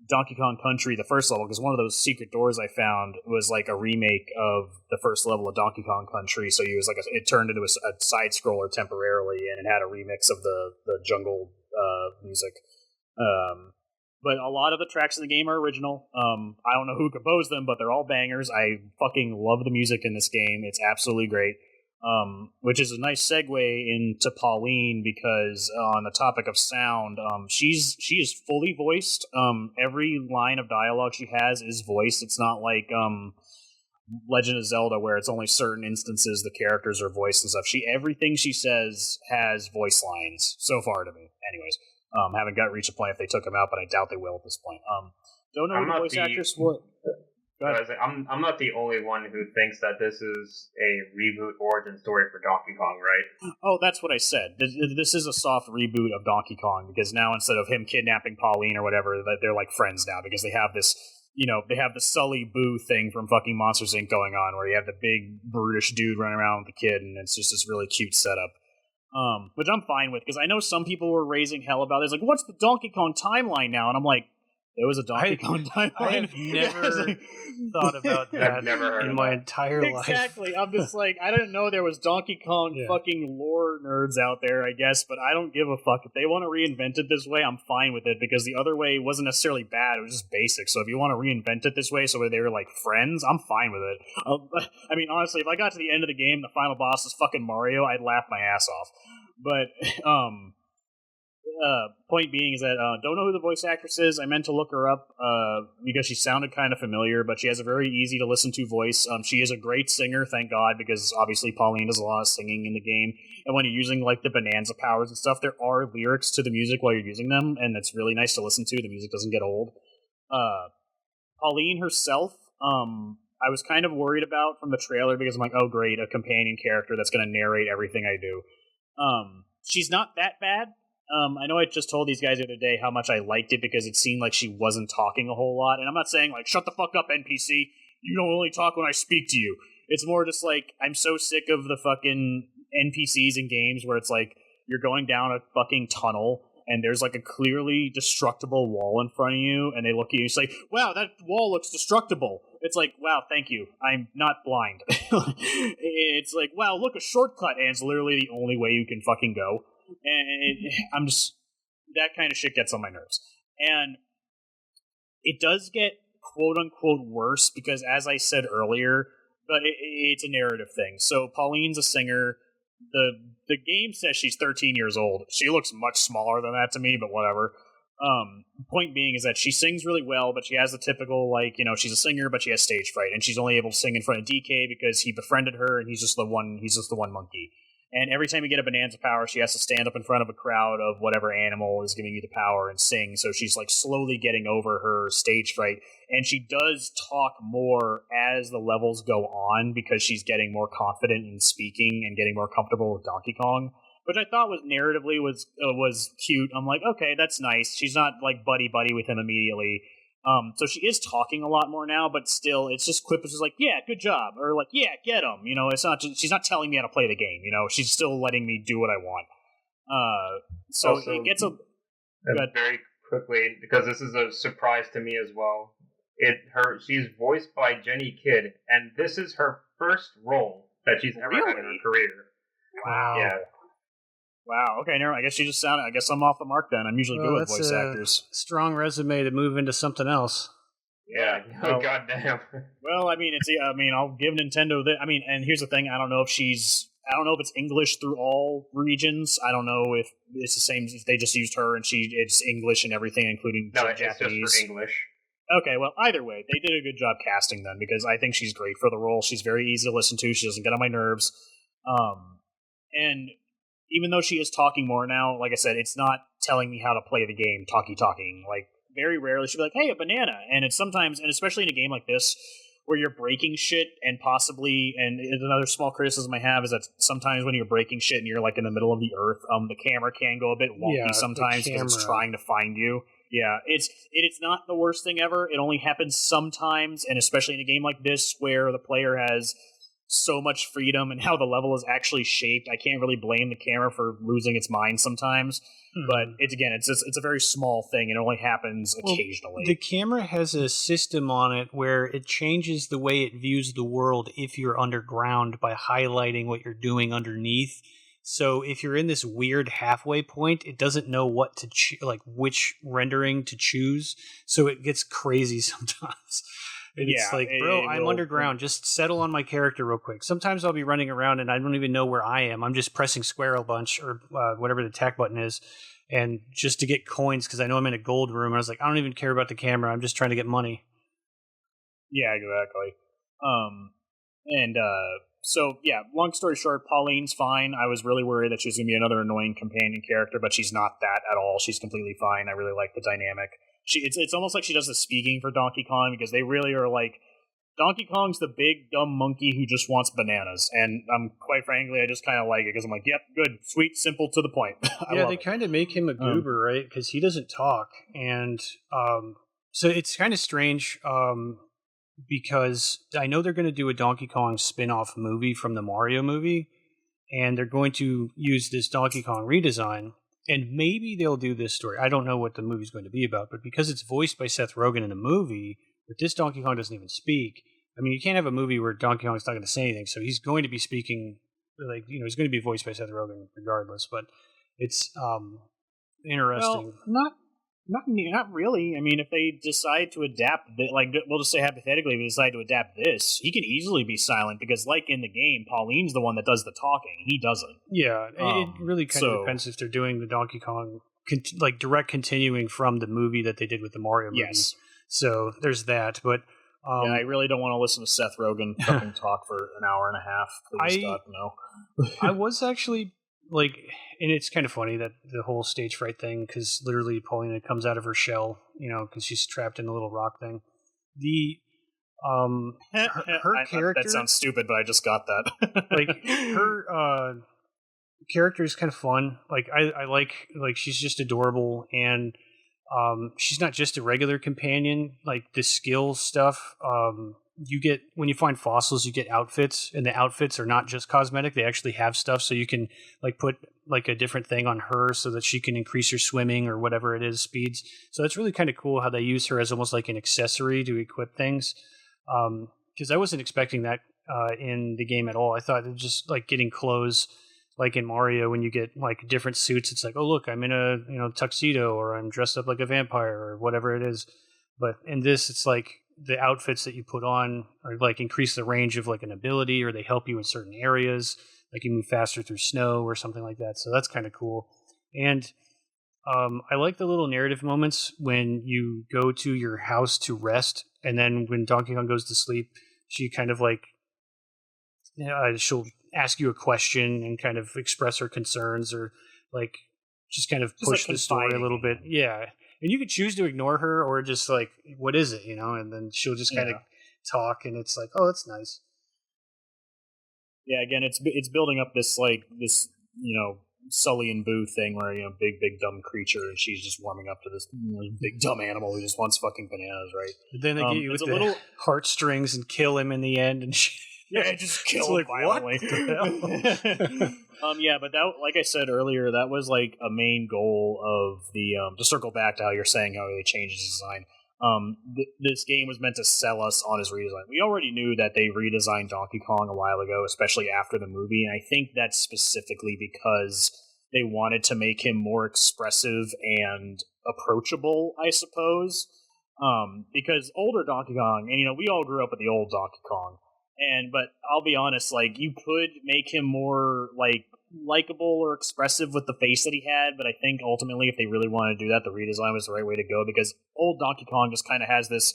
Donkey Kong Country, the first level, because one of those secret doors I found was like a remake of the first level of Donkey Kong Country. So it was like it turned into a side scroller temporarily, and it had a remix of the jungle music. But a lot of the tracks in the game are original. I don't know who composed them, but they're all bangers. I fucking love the music in this game. It's absolutely great. Which is a nice segue into Pauline because on the topic of sound, she is fully voiced. Every line of dialogue she has is voiced. It's not like Legend of Zelda where it's only certain instances the characters are voiced and stuff. Everything she says has voice lines so far to me. Anyways, haven't got reached a point if they took them out, but I doubt they will at this point. Don't know who the voice actress was. I'm not the only one who thinks that this is a reboot origin story for Donkey Kong, right? Oh, that's what I said. This is a soft reboot of Donkey Kong because now instead of him kidnapping Pauline or whatever, they're like friends now because they have this, they have the Sully Boo thing from fucking Monsters Inc. going on where you have the big brutish dude running around with the kid, and it's just this really cute setup. Which I'm fine with because I know some people were raising hell about it. It's like, what's the Donkey Kong timeline now? And I'm like, there was a Donkey Kong timeline. I have never thought about that I've never heard in of my that. entire life. Exactly. I'm just like, I didn't know there was Donkey Kong fucking lore nerds out there, I guess, but I don't give a fuck. If they want to reinvent it this way, I'm fine with it because the other way wasn't necessarily bad. It was just basic. So if you want to reinvent it this way so they were like friends, I'm fine with it. I mean, honestly, if I got to the end of the game, the final boss is fucking Mario, I'd laugh my ass off. But, point being is that don't know who the voice actress is. I meant to look her up because she sounded kind of familiar, but she has a very easy to listen to voice. She is a great singer, thank God, because obviously Pauline does a lot of singing in the game. And when you're using like the Bananza powers and stuff, there are lyrics to the music while you're using them, and it's really nice to listen to. The music doesn't get old. Pauline herself, I was kind of worried about from the trailer because I'm like, oh great, a companion character that's going to narrate everything I do. She's not that bad. I know I just told these guys the other day how much I liked it because it seemed like she wasn't talking a whole lot. And I'm not saying, like, shut the fuck up, NPC. You don't only talk when I speak to you. It's more just like, I'm so sick of the fucking NPCs in games where it's like, you're going down a fucking tunnel and there's like a clearly destructible wall in front of you and they look at you and say, wow, that wall looks destructible. it's like, wow, thank you. I'm not blind. It's like, wow, look, a shortcut, and it's literally the only way you can fucking go. And I'm just, that kind of shit gets on my nerves. And it does get quote unquote worse because, as I said earlier, but it's a narrative thing. So Pauline's a singer. The game says she's 13 years old. She looks much smaller than that to me, but whatever. Point being is that she sings really well, but she has the typical, like, you know, she's a singer, but she has stage fright, and she's only able to sing in front of DK because he befriended her, and he's just the one monkey. And every time you get a Bananza power, she has to stand up in front of a crowd of whatever animal is giving you the power and sing. So she's like slowly getting over her stage fright. And she does talk more as the levels go on because she's getting more confident in speaking and getting more comfortable with Donkey Kong, which I thought was narratively was cute. I'm like, okay, that's nice. She's not like buddy with him immediately. So she is talking a lot more now, but still, it's just quip. It's just like, yeah, good job, or like, yeah, get him. You know, it's not. She's not telling me how to play the game. You know, she's still letting me do what I want. So Also, it gets a very quickly, because this is a surprise to me as well. She's voiced by Jenny Kidd, and this is her first role that she's ever had in her career. Wow. Yeah. Wow. Okay. Never. I guess she just sounded. I guess I'm off the mark then. I'm usually good with voice actors. Strong resume to move into something else. Yeah. Oh, goddamn. Well, I mean, I'll give Nintendo that. I mean, and here's the thing. I don't know if it's English through all regions. I don't know if it's the same. If they just used her and it's English and everything, including Japanese. It's just for English. Okay, well, either way, they did a good job casting them because I think she's great for the role. She's very easy to listen to. She doesn't get on my nerves. And even though she is talking more now, like I said, it's not telling me how to play the game, talking. Like, very rarely she'll be like, hey, a banana. And it's sometimes, and especially in a game like this, where you're breaking shit and possibly, and another small criticism I have is that sometimes when you're breaking shit and you're like in the middle of the earth, the camera can go a bit wonky sometimes because it's trying to find you. Yeah, it's not the worst thing ever. It only happens sometimes, and especially in a game like this where the player has so much freedom and how the level is actually shaped. I can't really blame the camera for losing its mind sometimes. But it's a very small thing. It only happens occasionally. The camera has a system on it where it changes the way it views the world if you're underground by highlighting what you're doing underneath. So if you're in this weird halfway point, it doesn't know what to which rendering to choose. So it gets crazy sometimes. And it's like, bro, I'm underground. Just settle on my character real quick. Sometimes I'll be running around and I don't even know where I am. I'm just pressing square a bunch or whatever the attack button is, and just to get coins because I know I'm in a gold room. I was like, I don't even care about the camera. I'm just trying to get money. Yeah, exactly. So, yeah, long story short, Pauline's fine. I was really worried that she was going to be another annoying companion character, but she's not that at all. She's completely fine. I really like the dynamic. It's almost like she does the speaking for Donkey Kong because they really are like, Donkey Kong's the big, dumb monkey who just wants bananas. And quite frankly, I just kind of like it because I'm like, yep, good, sweet, simple, to the point. Yeah, they kind of make him a goober, right? Because he doesn't talk. And so it's kind of strange because I know they're going to do a Donkey Kong spin-off movie from the Mario movie. And they're going to use this Donkey Kong redesign. And maybe they'll do this story. I don't know what the movie's going to be about, but because it's voiced by Seth Rogen in the movie, but this Donkey Kong doesn't even speak. I mean, you can't have a movie where Donkey Kong's not going to say anything, so he's going to be speaking, he's going to be voiced by Seth Rogen regardless. But it's interesting. Well, not really. I mean, if they decide to adapt, we'll just say hypothetically, if they decide to adapt this, he can easily be silent because, like in the game, Pauline's the one that does the talking. He doesn't. Yeah, it really kind of depends if they're doing the Donkey Kong direct continuing from the movie that they did with the Mario movie. Yes. So there's that, but I really don't want to listen to Seth Rogen fucking talk for an hour and a half. Please stop. No. I was actually and it's kind of funny that the whole stage fright thing, because literally Paulina comes out of her shell, because she's trapped in a little rock thing. The her character, that sounds stupid, but I just got that. Her character is kind of fun. I like she's just adorable, and she's not just a regular companion. Like the skill stuff, you get when you find fossils, you get outfits, and the outfits are not just cosmetic. They actually have stuff, so you can put a different thing on her so that she can increase her swimming or whatever it is speeds. So it's really kind of cool how they use her as almost like an accessory to equip things. because I wasn't expecting that in the game at all. I thought it just like getting clothes, like in Mario, when you get like different suits, it's like, oh look, I'm in a tuxedo, or I'm dressed up like a vampire, or whatever it is. But in this, it's like the outfits that you put on are like increase the range of like an ability, or they help you in certain areas, like you move faster through snow or something like that. So that's kind of cool. And I like the little narrative moments when you go to your house to rest, and then when Donkey Kong goes to sleep, she kind of like she'll ask you a question and kind of express her concerns, or like just kind of Just, like, push the story a little bit. Yeah, and you could choose to ignore her or just like, what is it, and then she'll just kind of talk, and it's like, oh, that's nice. Yeah, again, it's building up this Sully and Boo thing where big dumb creature, and she's just warming up to this big dumb animal who just wants fucking bananas, right? But then they get you with the little heartstrings and kill him in the end, and just kill him violently. Yeah, but that, like I said earlier, that was like a main goal of the to circle back to how you're saying how they changed his design. This game was meant to sell us on his redesign. We already knew that they redesigned Donkey Kong a while ago, especially after the movie, and I think that's specifically because they wanted to make him more expressive and approachable, I suppose. Because older Donkey Kong, and we all grew up with the old Donkey Kong, but I'll be honest, like, you could make him more like likable or expressive with the face that he had, but I think ultimately if they really wanted to do that, the redesign was the right way to go, because old Donkey Kong just kind of has this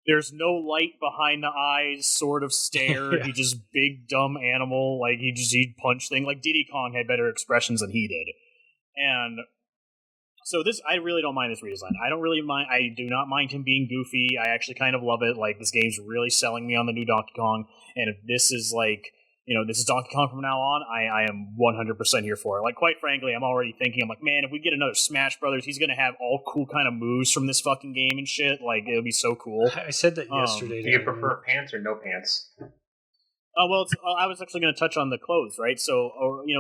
there's no light behind the eyes sort of stare. Yeah. He just big dumb animal, like he'd punch thing. Like Diddy Kong had better expressions than he did. And so I really don't mind this redesign. I do not mind him being goofy. I actually kind of love it. Like, this game's really selling me on the new Donkey Kong, and if this is like, this is Donkey Kong from now on, I am 100% here for it. Like, quite frankly, I'm already thinking, I'm like, man, if we get another Smash Brothers, he's going to have all cool kind of moves from this fucking game and shit. Like, it'll be so cool. I said that yesterday. Do you prefer pants or no pants? Well, I was actually going to touch on the clothes, right? So,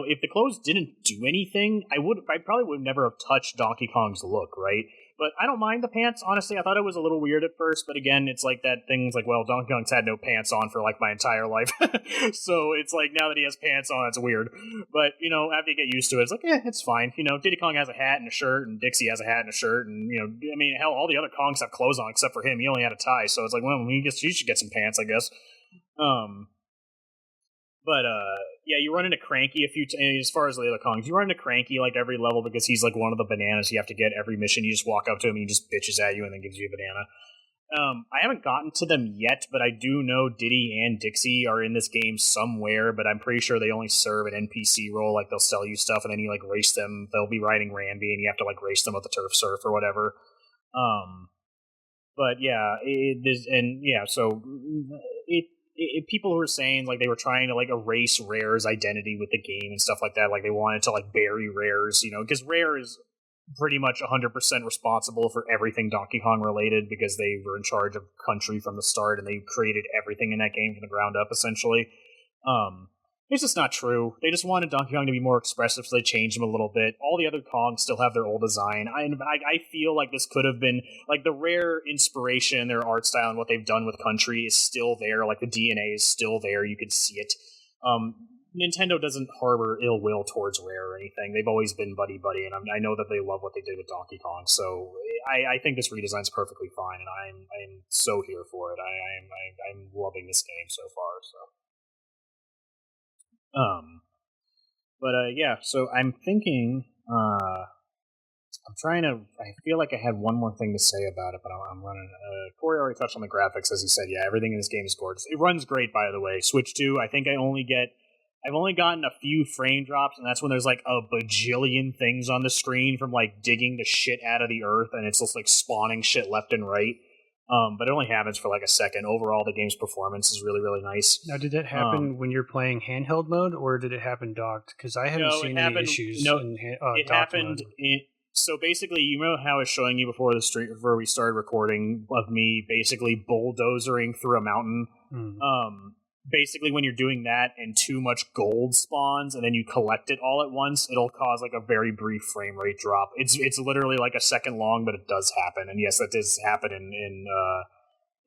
if the clothes didn't do anything, I probably would never have touched Donkey Kong's look, right? But I don't mind the pants, honestly. I thought it was a little weird at first, but again, it's like that thing. It's like, well, Donkey Kong's had no pants on for like my entire life, so it's like now that he has pants on, it's weird. But after you get used to it, it's like, it's fine. Diddy Kong has a hat and a shirt, and Dixie has a hat and a shirt, and I mean, hell, all the other Kongs have clothes on except for him. He only had a tie, so it's like, well, he should get some pants, I guess. But yeah, you run into Cranky as far as the other Kongs, you run into Cranky like every level because he's like one of the bananas you have to get every mission. You just walk up to him and he just bitches at you and then gives you a banana. I haven't gotten to them yet, but I do know Diddy and Dixie are in this game somewhere, but I'm pretty sure they only serve an NPC role. Like, they'll sell you stuff and then you like race them. They'll be riding Randy and you have to like race them with the Turf Surf or whatever. But yeah, people who were saying like they were trying to like erase Rare's identity with the game and stuff like that, like they wanted to like bury Rare's, because Rare is pretty much 100% responsible for everything Donkey Kong related, because they were in charge of country from the start and they created everything in that game from the ground up, essentially. It's just not true. They just wanted Donkey Kong to be more expressive, so they changed him a little bit. All the other Kongs still have their old design. I feel like this could have been, like, the Rare inspiration, their art style, and what they've done with Country is still there. Like, the DNA is still there. You can see it. Nintendo doesn't harbor ill will towards Rare or anything. They've always been buddy-buddy, and I know that they love what they did with Donkey Kong, so I think this redesign's perfectly fine, and I'm so here for it. I'm loving this game so far, so... yeah, so I'm thinking, I feel like I had one more thing to say about it, but I'm running, Corey already touched on the graphics, as he said. Yeah, everything in this game is gorgeous. It runs great, by the way. Switch 2, I think I've only gotten a few frame drops, and that's when there's like a bajillion things on the screen from like digging the shit out of the earth, and it's just like spawning shit left and right. But it only happens for like a second. Overall, the game's performance is really, really nice. Now, did that happen when you're playing handheld mode, or did it happen docked? Because I haven't seen any issues. No, in it happened. So basically, you know how I was showing you before we started recording of me basically bulldozering through a mountain. Basically, when you're doing that and too much gold spawns and then you collect it all at once, it'll cause like a very brief frame rate drop. It's literally like a second long, but it does happen. And yes, that does happen in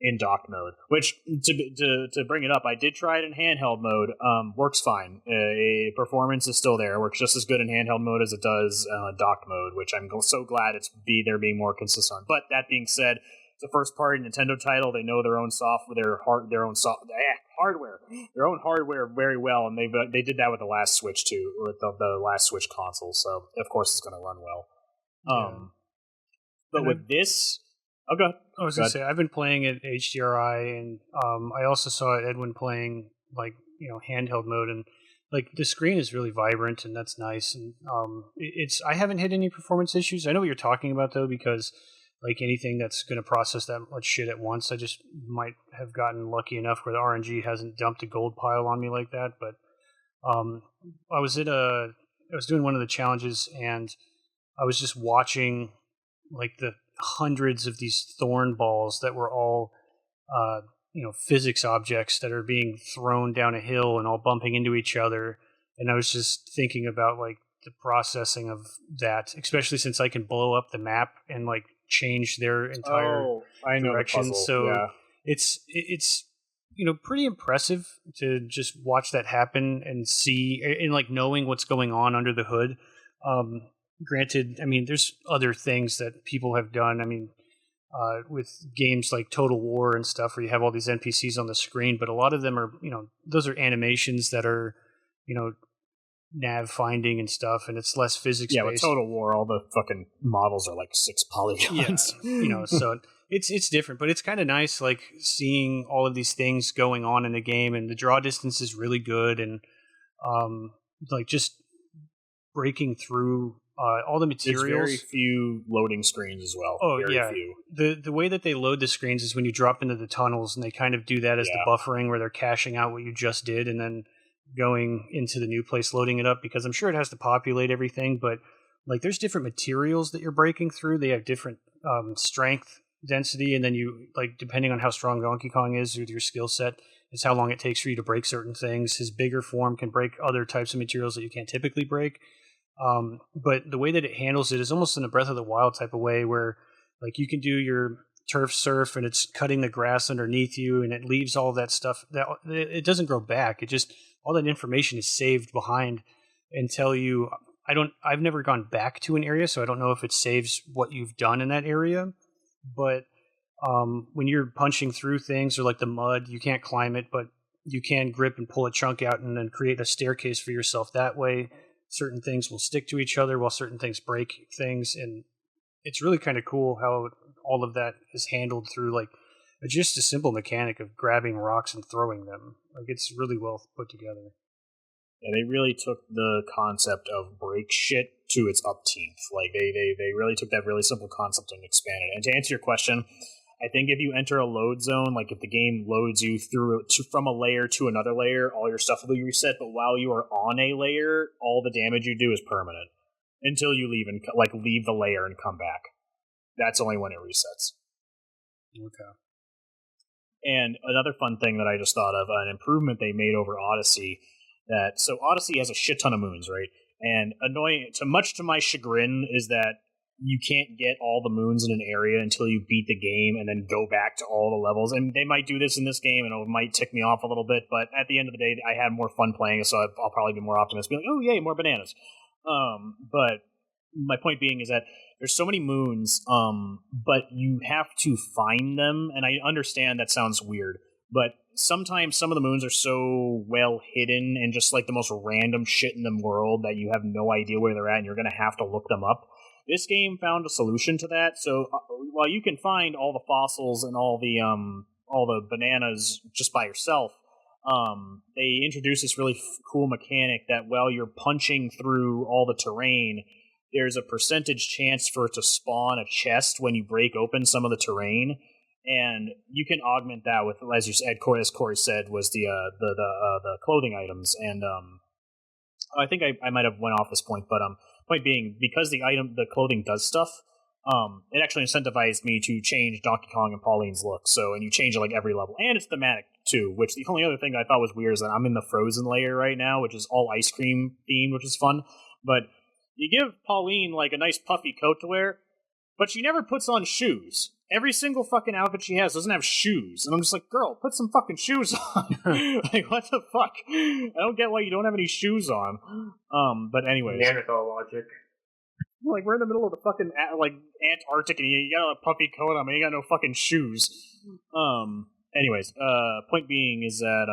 in dock mode. Which to bring it up, I did try it in handheld mode. Works fine. Performance is still there. Works just as good in handheld mode as it does dock mode. Which I'm so glad they're being more consistent. But that being said, it's a first party Nintendo title. They know their own software, their own hardware very well, and they did that with the last Switch too, or with the last Switch console. So of course it's going to run well. But with this, okay. I was going to say, I've been playing it HDRI, and I also saw Edwin playing like handheld mode, and like the screen is really vibrant, and that's nice. And I haven't hit any performance issues. I know what you're talking about though, because like anything that's going to process that much shit at once, I just might have gotten lucky enough where the RNG hasn't dumped a gold pile on me like that. But I was doing one of the challenges, and I was just watching like the hundreds of these thorn balls that were all physics objects that are being thrown down a hill and all bumping into each other. And I was just thinking about like the processing of that, especially since I can blow up the map and like change their entire direction. So yeah. It's pretty impressive to just watch that happen and see, and like knowing what's going on under the hood. Granted, I mean, there's other things that people have done. I mean, with games like Total War and stuff, where you have all these NPCs on the screen, but a lot of them are, those are animations that are, nav finding and stuff, and it's less physics. Yeah, with Total War, all the fucking models are like 6 polygons. Yeah, so it's different, but it's kind of nice, like seeing all of these things going on in the game, and the draw distance is really good, and like just breaking through all the materials. There's very few loading screens as well. Oh, very yeah. few. The way that they load the screens is when you drop into the tunnels, and they kind of do that as the buffering, where they're caching out what you just did, and then going into the new place, loading it up, because I'm sure it has to populate everything, but like there's different materials that you're breaking through. They have different strength density, and then you, like, depending on how strong Donkey Kong is with your skill set, is how long it takes for you to break certain things. His bigger form can break other types of materials that you can't typically break. But the way that it handles it is almost in a Breath of the Wild type of way, where like you can do your turf surf and it's cutting the grass underneath you, and it leaves all that stuff that it doesn't grow back. It just, all that information is saved behind until you, I've never gone back to an area, so I don't know if it saves what you've done in that area. But when you're punching through things, or like the mud, you can't climb it, but you can grip and pull a chunk out and then create a staircase for yourself that way. Certain things will stick to each other while certain things break things, and it's really kind of cool how all of that is handled through like just a simple mechanic of grabbing rocks and throwing them. Like, it's really well put together. Yeah, they really took the concept of break shit to its upteenth. Like they really took that really simple concept and expanded it. And to answer your question, I think if you enter a load zone, like if the game loads you from a layer to another layer, all your stuff will be reset. But while you are on a layer, all the damage you do is permanent until you leave and leave the layer and come back. That's only when it resets. Okay. And another fun thing that I just thought of, an improvement they made over Odyssey. So Odyssey has a shit ton of moons, right? And much to my chagrin, is that you can't get all the moons in an area until you beat the game and then go back to all the levels. And they might do this in this game, and it might tick me off a little bit, but at the end of the day, I had more fun playing it, so I'll probably be more optimistic. Be like, oh, yay, more bananas. But my point being is that there's so many moons, but you have to find them, and I understand that sounds weird, but sometimes some of the moons are so well hidden and just like the most random shit in the world that you have no idea where they're at, and you're going to have to look them up. This game found a solution to that. So while you can find all the fossils and all the bananas just by yourself, they introduced this really cool mechanic that while you're punching through all the terrain, there's a percentage chance for it to spawn a chest when you break open some of the terrain, and you can augment that with, as you said, as Corey said, was the clothing items. And I think I might have went off this point, but point being, because the clothing does stuff, it actually incentivized me to change Donkey Kong and Pauline's look. So, and you change it like every level, and it's thematic too. Which the only other thing I thought was weird is that I'm in the Frozen layer right now, which is all ice cream themed, which is fun. But you give Pauline like a nice puffy coat to wear, but she never puts on shoes. every single fucking outfit she has doesn't have shoes. And I'm just like, girl, put some fucking shoes on. Like, what the fuck? I don't get why you don't have any shoes on. But anyways. Neanderthal logic. Like, we're in the middle of the fucking, like, Antarctic, and you got a puffy coat on, but you got no fucking shoes. Anyways, point being is that,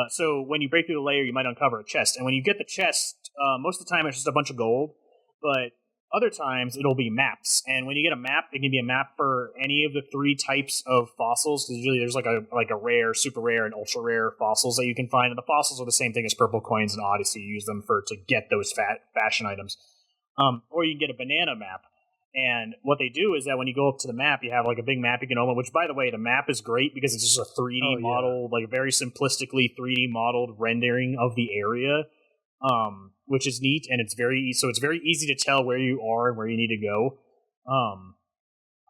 so when you break through the layer, you might uncover a chest. And when you get the chest, most of the time it's just a bunch of gold. But other times it'll be maps. And when you get a map, it can be a map for any of the 3 types of fossils. Because usually there's like a rare, super rare, and ultra rare fossils that you can find. And the fossils are the same thing as purple coins and Odyssey. You use them to get those fashion items. Or you can get a banana map. And what they do is that when you go up to the map, you have like a big map you can open, which, by the way, the map is great because it's just a 3D model, like very simplistically 3D modeled rendering of the area, which is neat. And it's very easy to tell where you are and where you need to go.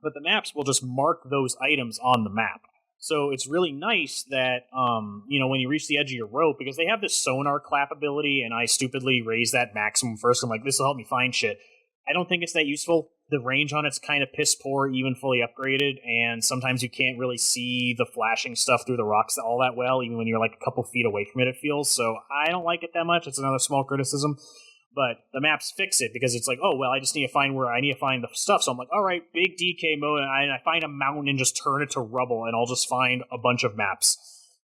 But the maps will just mark those items on the map. So it's really nice that, when you reach the edge of your rope, because they have this sonar clap ability, and I stupidly raised that maximum first. I'm like, this will help me find shit. I don't think it's that useful. The range on it's kind of piss poor, even fully upgraded, and sometimes you can't really see the flashing stuff through the rocks all that well, even when you're like a couple feet away from it feels. So I don't like it that much. It's another small criticism. But the maps fix it because it's like, oh, well, I just need to find the stuff. So I'm like, all right, big DK mode, and I find a mountain and just turn it to rubble, and I'll just find a bunch of maps.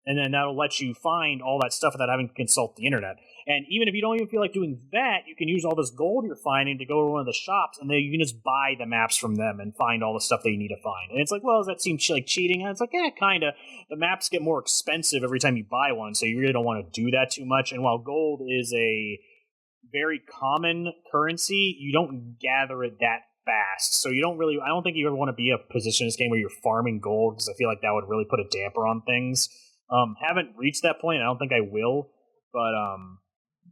And then that'll let you find all that stuff without having to consult the internet. And even if you don't even feel like doing that, you can use all this gold you're finding to go to one of the shops, and then you can just buy the maps from them and find all the stuff that you need to find. And it's like, well, does that seem like cheating? And it's like, yeah, kind of. The maps get more expensive every time you buy one, so you really don't want to do that too much. And while gold is a very common currency, you don't gather it that fast. So I don't think you ever want to be in a position in this game where you're farming gold, because I feel like that would really put a damper on things. Haven't reached that point. I don't think I will. But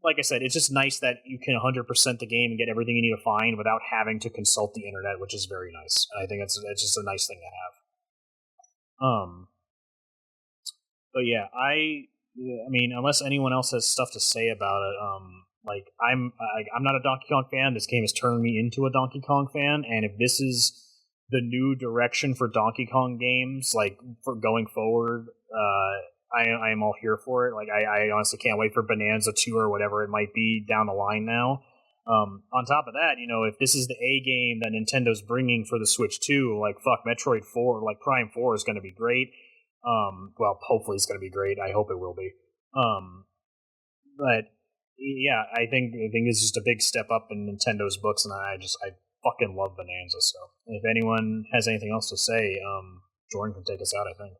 like I said, it's just nice that you can 100% the game and get everything you need to find without having to consult the internet, which is very nice. And I think it's just a nice thing to have. But yeah, I mean, unless anyone else has stuff to say about it, like I'm not a Donkey Kong fan. This game has turned me into a Donkey Kong fan, and if this is the new direction for Donkey Kong games, like for going forward, I am all here for it. Like I honestly can't wait for Bananza 2 or whatever it might be down the line now. On top of that, if this is the A game that Nintendo's bringing for the Switch 2, like fuck, Metroid 4, like Prime 4 is going to be great. Well, hopefully it's going to be great. I hope it will be. But yeah, I think it's just a big step up in Nintendo's books, and I fucking love Bananza. So if anyone has anything else to say, Jordan can take us out, I think.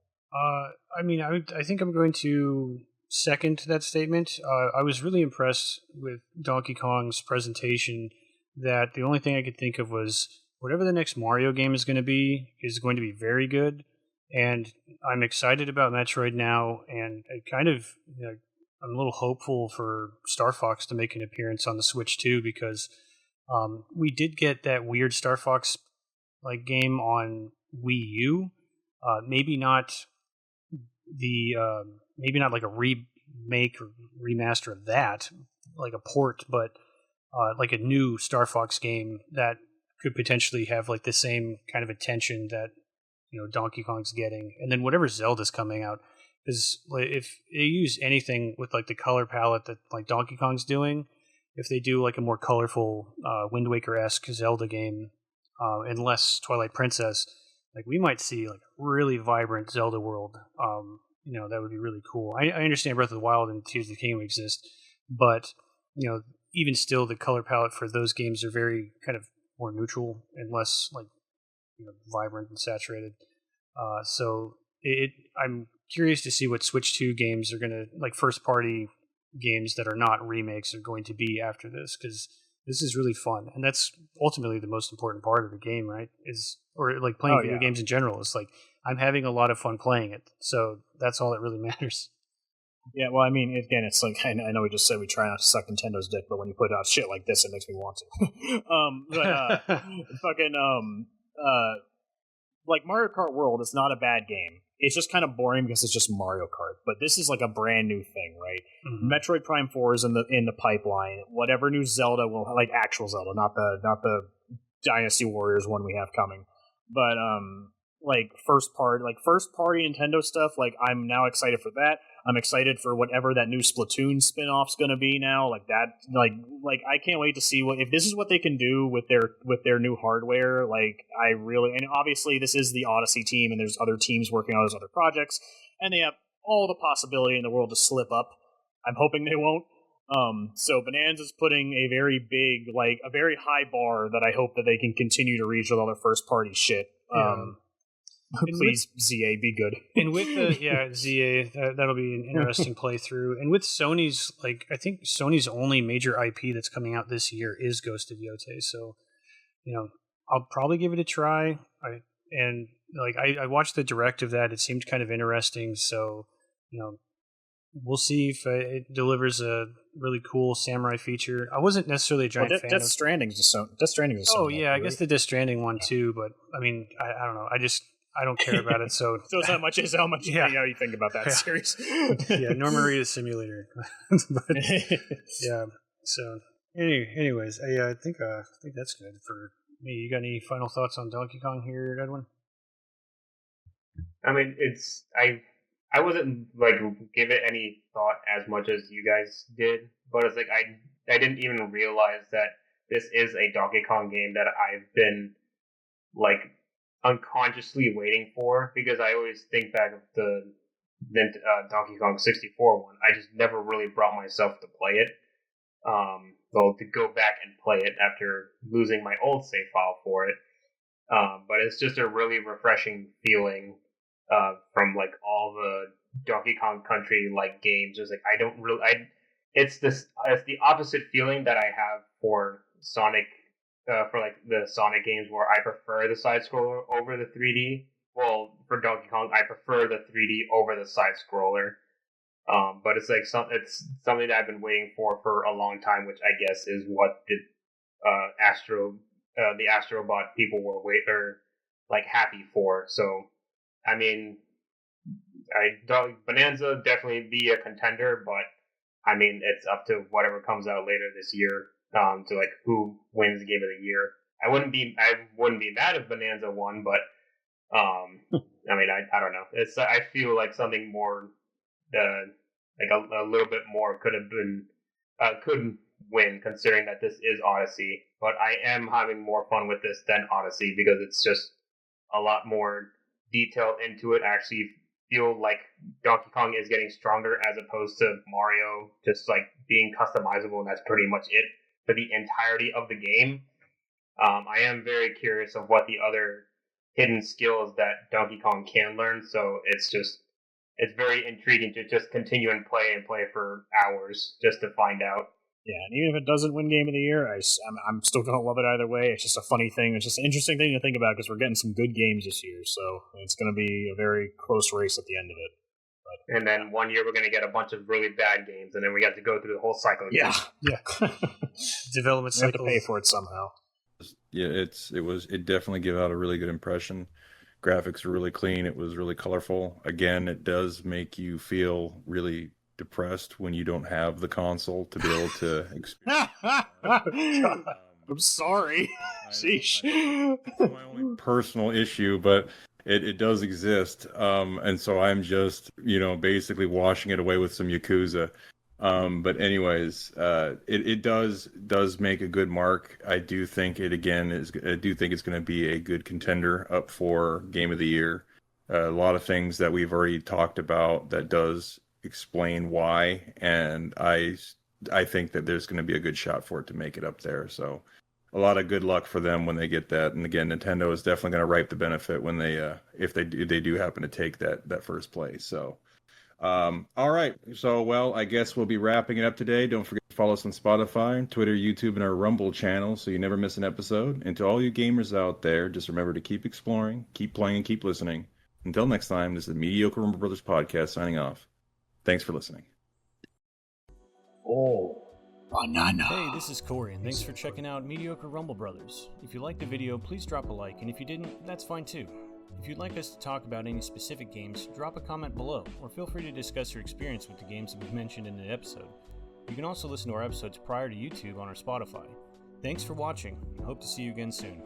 I think I'm going to second that statement. I was really impressed with Donkey Kong's presentation. That the only thing I could think of was whatever the next Mario game is going to be very good. And I'm excited about Metroid now, and I'm a little hopeful for Star Fox to make an appearance on the Switch too, because we did get that weird Star Fox like game on Wii U. Maybe not like a remake or remaster of that, like a port, but like a new Star Fox game that could potentially have like the same kind of attention that Donkey Kong's getting, and then whatever Zelda's coming out. Because if they use anything with like the color palette that like Donkey Kong's doing, if they do like a more colorful Wind Waker-esque Zelda game, and less Twilight Princess, like we might see like really vibrant Zelda world. That would be really cool. I understand Breath of the Wild and Tears of the Kingdom exist, but even still, the color palette for those games are very kind of more neutral and less like vibrant and saturated. So I'm curious to see what Switch 2 games are going to, like first party games that are not remakes, are going to be after this, because this is really fun, and that's ultimately the most important part of the game, right? Or like playing video games in general. It's like I'm having a lot of fun playing it, so that's all that really matters. Yeah, well, I mean, again, it's like I know we just said we try not to suck Nintendo's dick, but when you put out shit like this, it makes me want to. Like Mario Kart World is not a bad game. It's just kind of boring because it's just Mario Kart. But this is like a brand new thing, right? Mm-hmm. Metroid Prime 4 is in the pipeline. Whatever new Zelda will, like actual Zelda, not the Dynasty Warriors one we have coming. But like first party Nintendo stuff, like I'm now excited for that. I'm excited for whatever that new Splatoon spin-off's going to be now. Like that, like I can't wait to see what if this is what they can do with their new hardware. Like I really, and obviously this is the Odyssey team, and there's other teams working on those other projects, and they have all the possibility in the world to slip up. I'm hoping they won't. So Bonanza's putting a very big, like a very high bar that I hope that they can continue to reach with all their first party shit. Please, ZA, be good. And with the ZA, that'll be an interesting playthrough. And with Sony's, like I think Sony's only major IP that's coming out this year is Ghost of Yotei. So, I'll probably give it a try. I watched the direct of that. It seemed kind of interesting. So, we'll see if it delivers a really cool samurai feature. I wasn't necessarily a giant fan of Death Stranding is a Sony. Oh yeah, I guess the Death Stranding one too. But I mean, I don't know. I don't care about it. So it's how much you think about that series. Yeah, Norman Reedus Simulator. But, yeah. So, anyways, I think that's good for me. You got any final thoughts on Donkey Kong here, Edwin? I mean, I wasn't like give it any thought as much as you guys did, but it's like I didn't even realize that this is a Donkey Kong game that I've been like unconsciously waiting for, because I always think back of the Donkey Kong 64 one. I just never really brought myself to play it. To go back and play it after losing my old save file for it. But it's just a really refreshing feeling from like all the Donkey Kong Country like games. It's like it's the opposite feeling that I have for Sonic. For like the Sonic games, where I prefer the side scroller over the 3D. Well, for Donkey Kong, I prefer the 3D over the side scroller. But it's like it's something that I've been waiting for a long time, which I guess is what the Astrobot people were happy for. So, I mean, Bonanza definitely be a contender, but I mean, it's up to whatever comes out later this year. To like who wins the game of the year. I wouldn't be mad if Bonanza won, but I mean, I don't know. I feel like something more, like a little bit more could win, considering that this is Odyssey. But I am having more fun with this than Odyssey, because it's just a lot more detailed into it. I actually feel like Donkey Kong is getting stronger as opposed to Mario just like being customizable, and that's pretty much it for the entirety of the game. I am very curious of what the other hidden skills that Donkey Kong can learn, so it's very intriguing to just continue and play for hours just to find out. Yeah, and even if it doesn't win Game of the Year, I'm still going to love it either way. It's just a funny thing. It's just an interesting thing to think about, because we're getting some good games this year, so it's going to be a very close race at the end of it. And then one year we're going to get a bunch of really bad games, and then we have to go through the whole cycle again. Yeah. Development cycle. We have to pay for it somehow. Yeah, it definitely gave out a really good impression. Graphics were really clean. It was really colorful. Again, it does make you feel really depressed when you don't have the console to be able to experience. I'm sorry. Sheesh. It's my only personal issue, but it does exist. And so I'm just, basically washing it away with some Yakuza. But anyways, it does make a good mark. I do think it's going to be a good contender up for Game of the Year. A lot of things that we've already talked about that does explain why, and I think that there's going to be a good shot for it to make it up there. So a lot of good luck for them when they get that. And again, Nintendo is definitely going to reap the benefit when if they do happen to take that first place. So. All right. So, well, I guess we'll be wrapping it up today. Don't forget to follow us on Spotify, Twitter, YouTube, and our Rumble channel so you never miss an episode. And to all you gamers out there, just remember to keep exploring, keep playing, and keep listening. Until next time, this is the Mediocre Rumble Brothers podcast signing off. Thanks for listening. Oh, banana. Hey, this is Corey, and thanks for checking out Mediocre Rumble Brothers. If you liked the video, please drop a like, and if you didn't, that's fine too. If you'd like us to talk about any specific games, drop a comment below, or feel free to discuss your experience with the games that we've mentioned in the episode. You can also listen to our episodes prior to YouTube on our Spotify. Thanks for watching, and hope to see you again soon.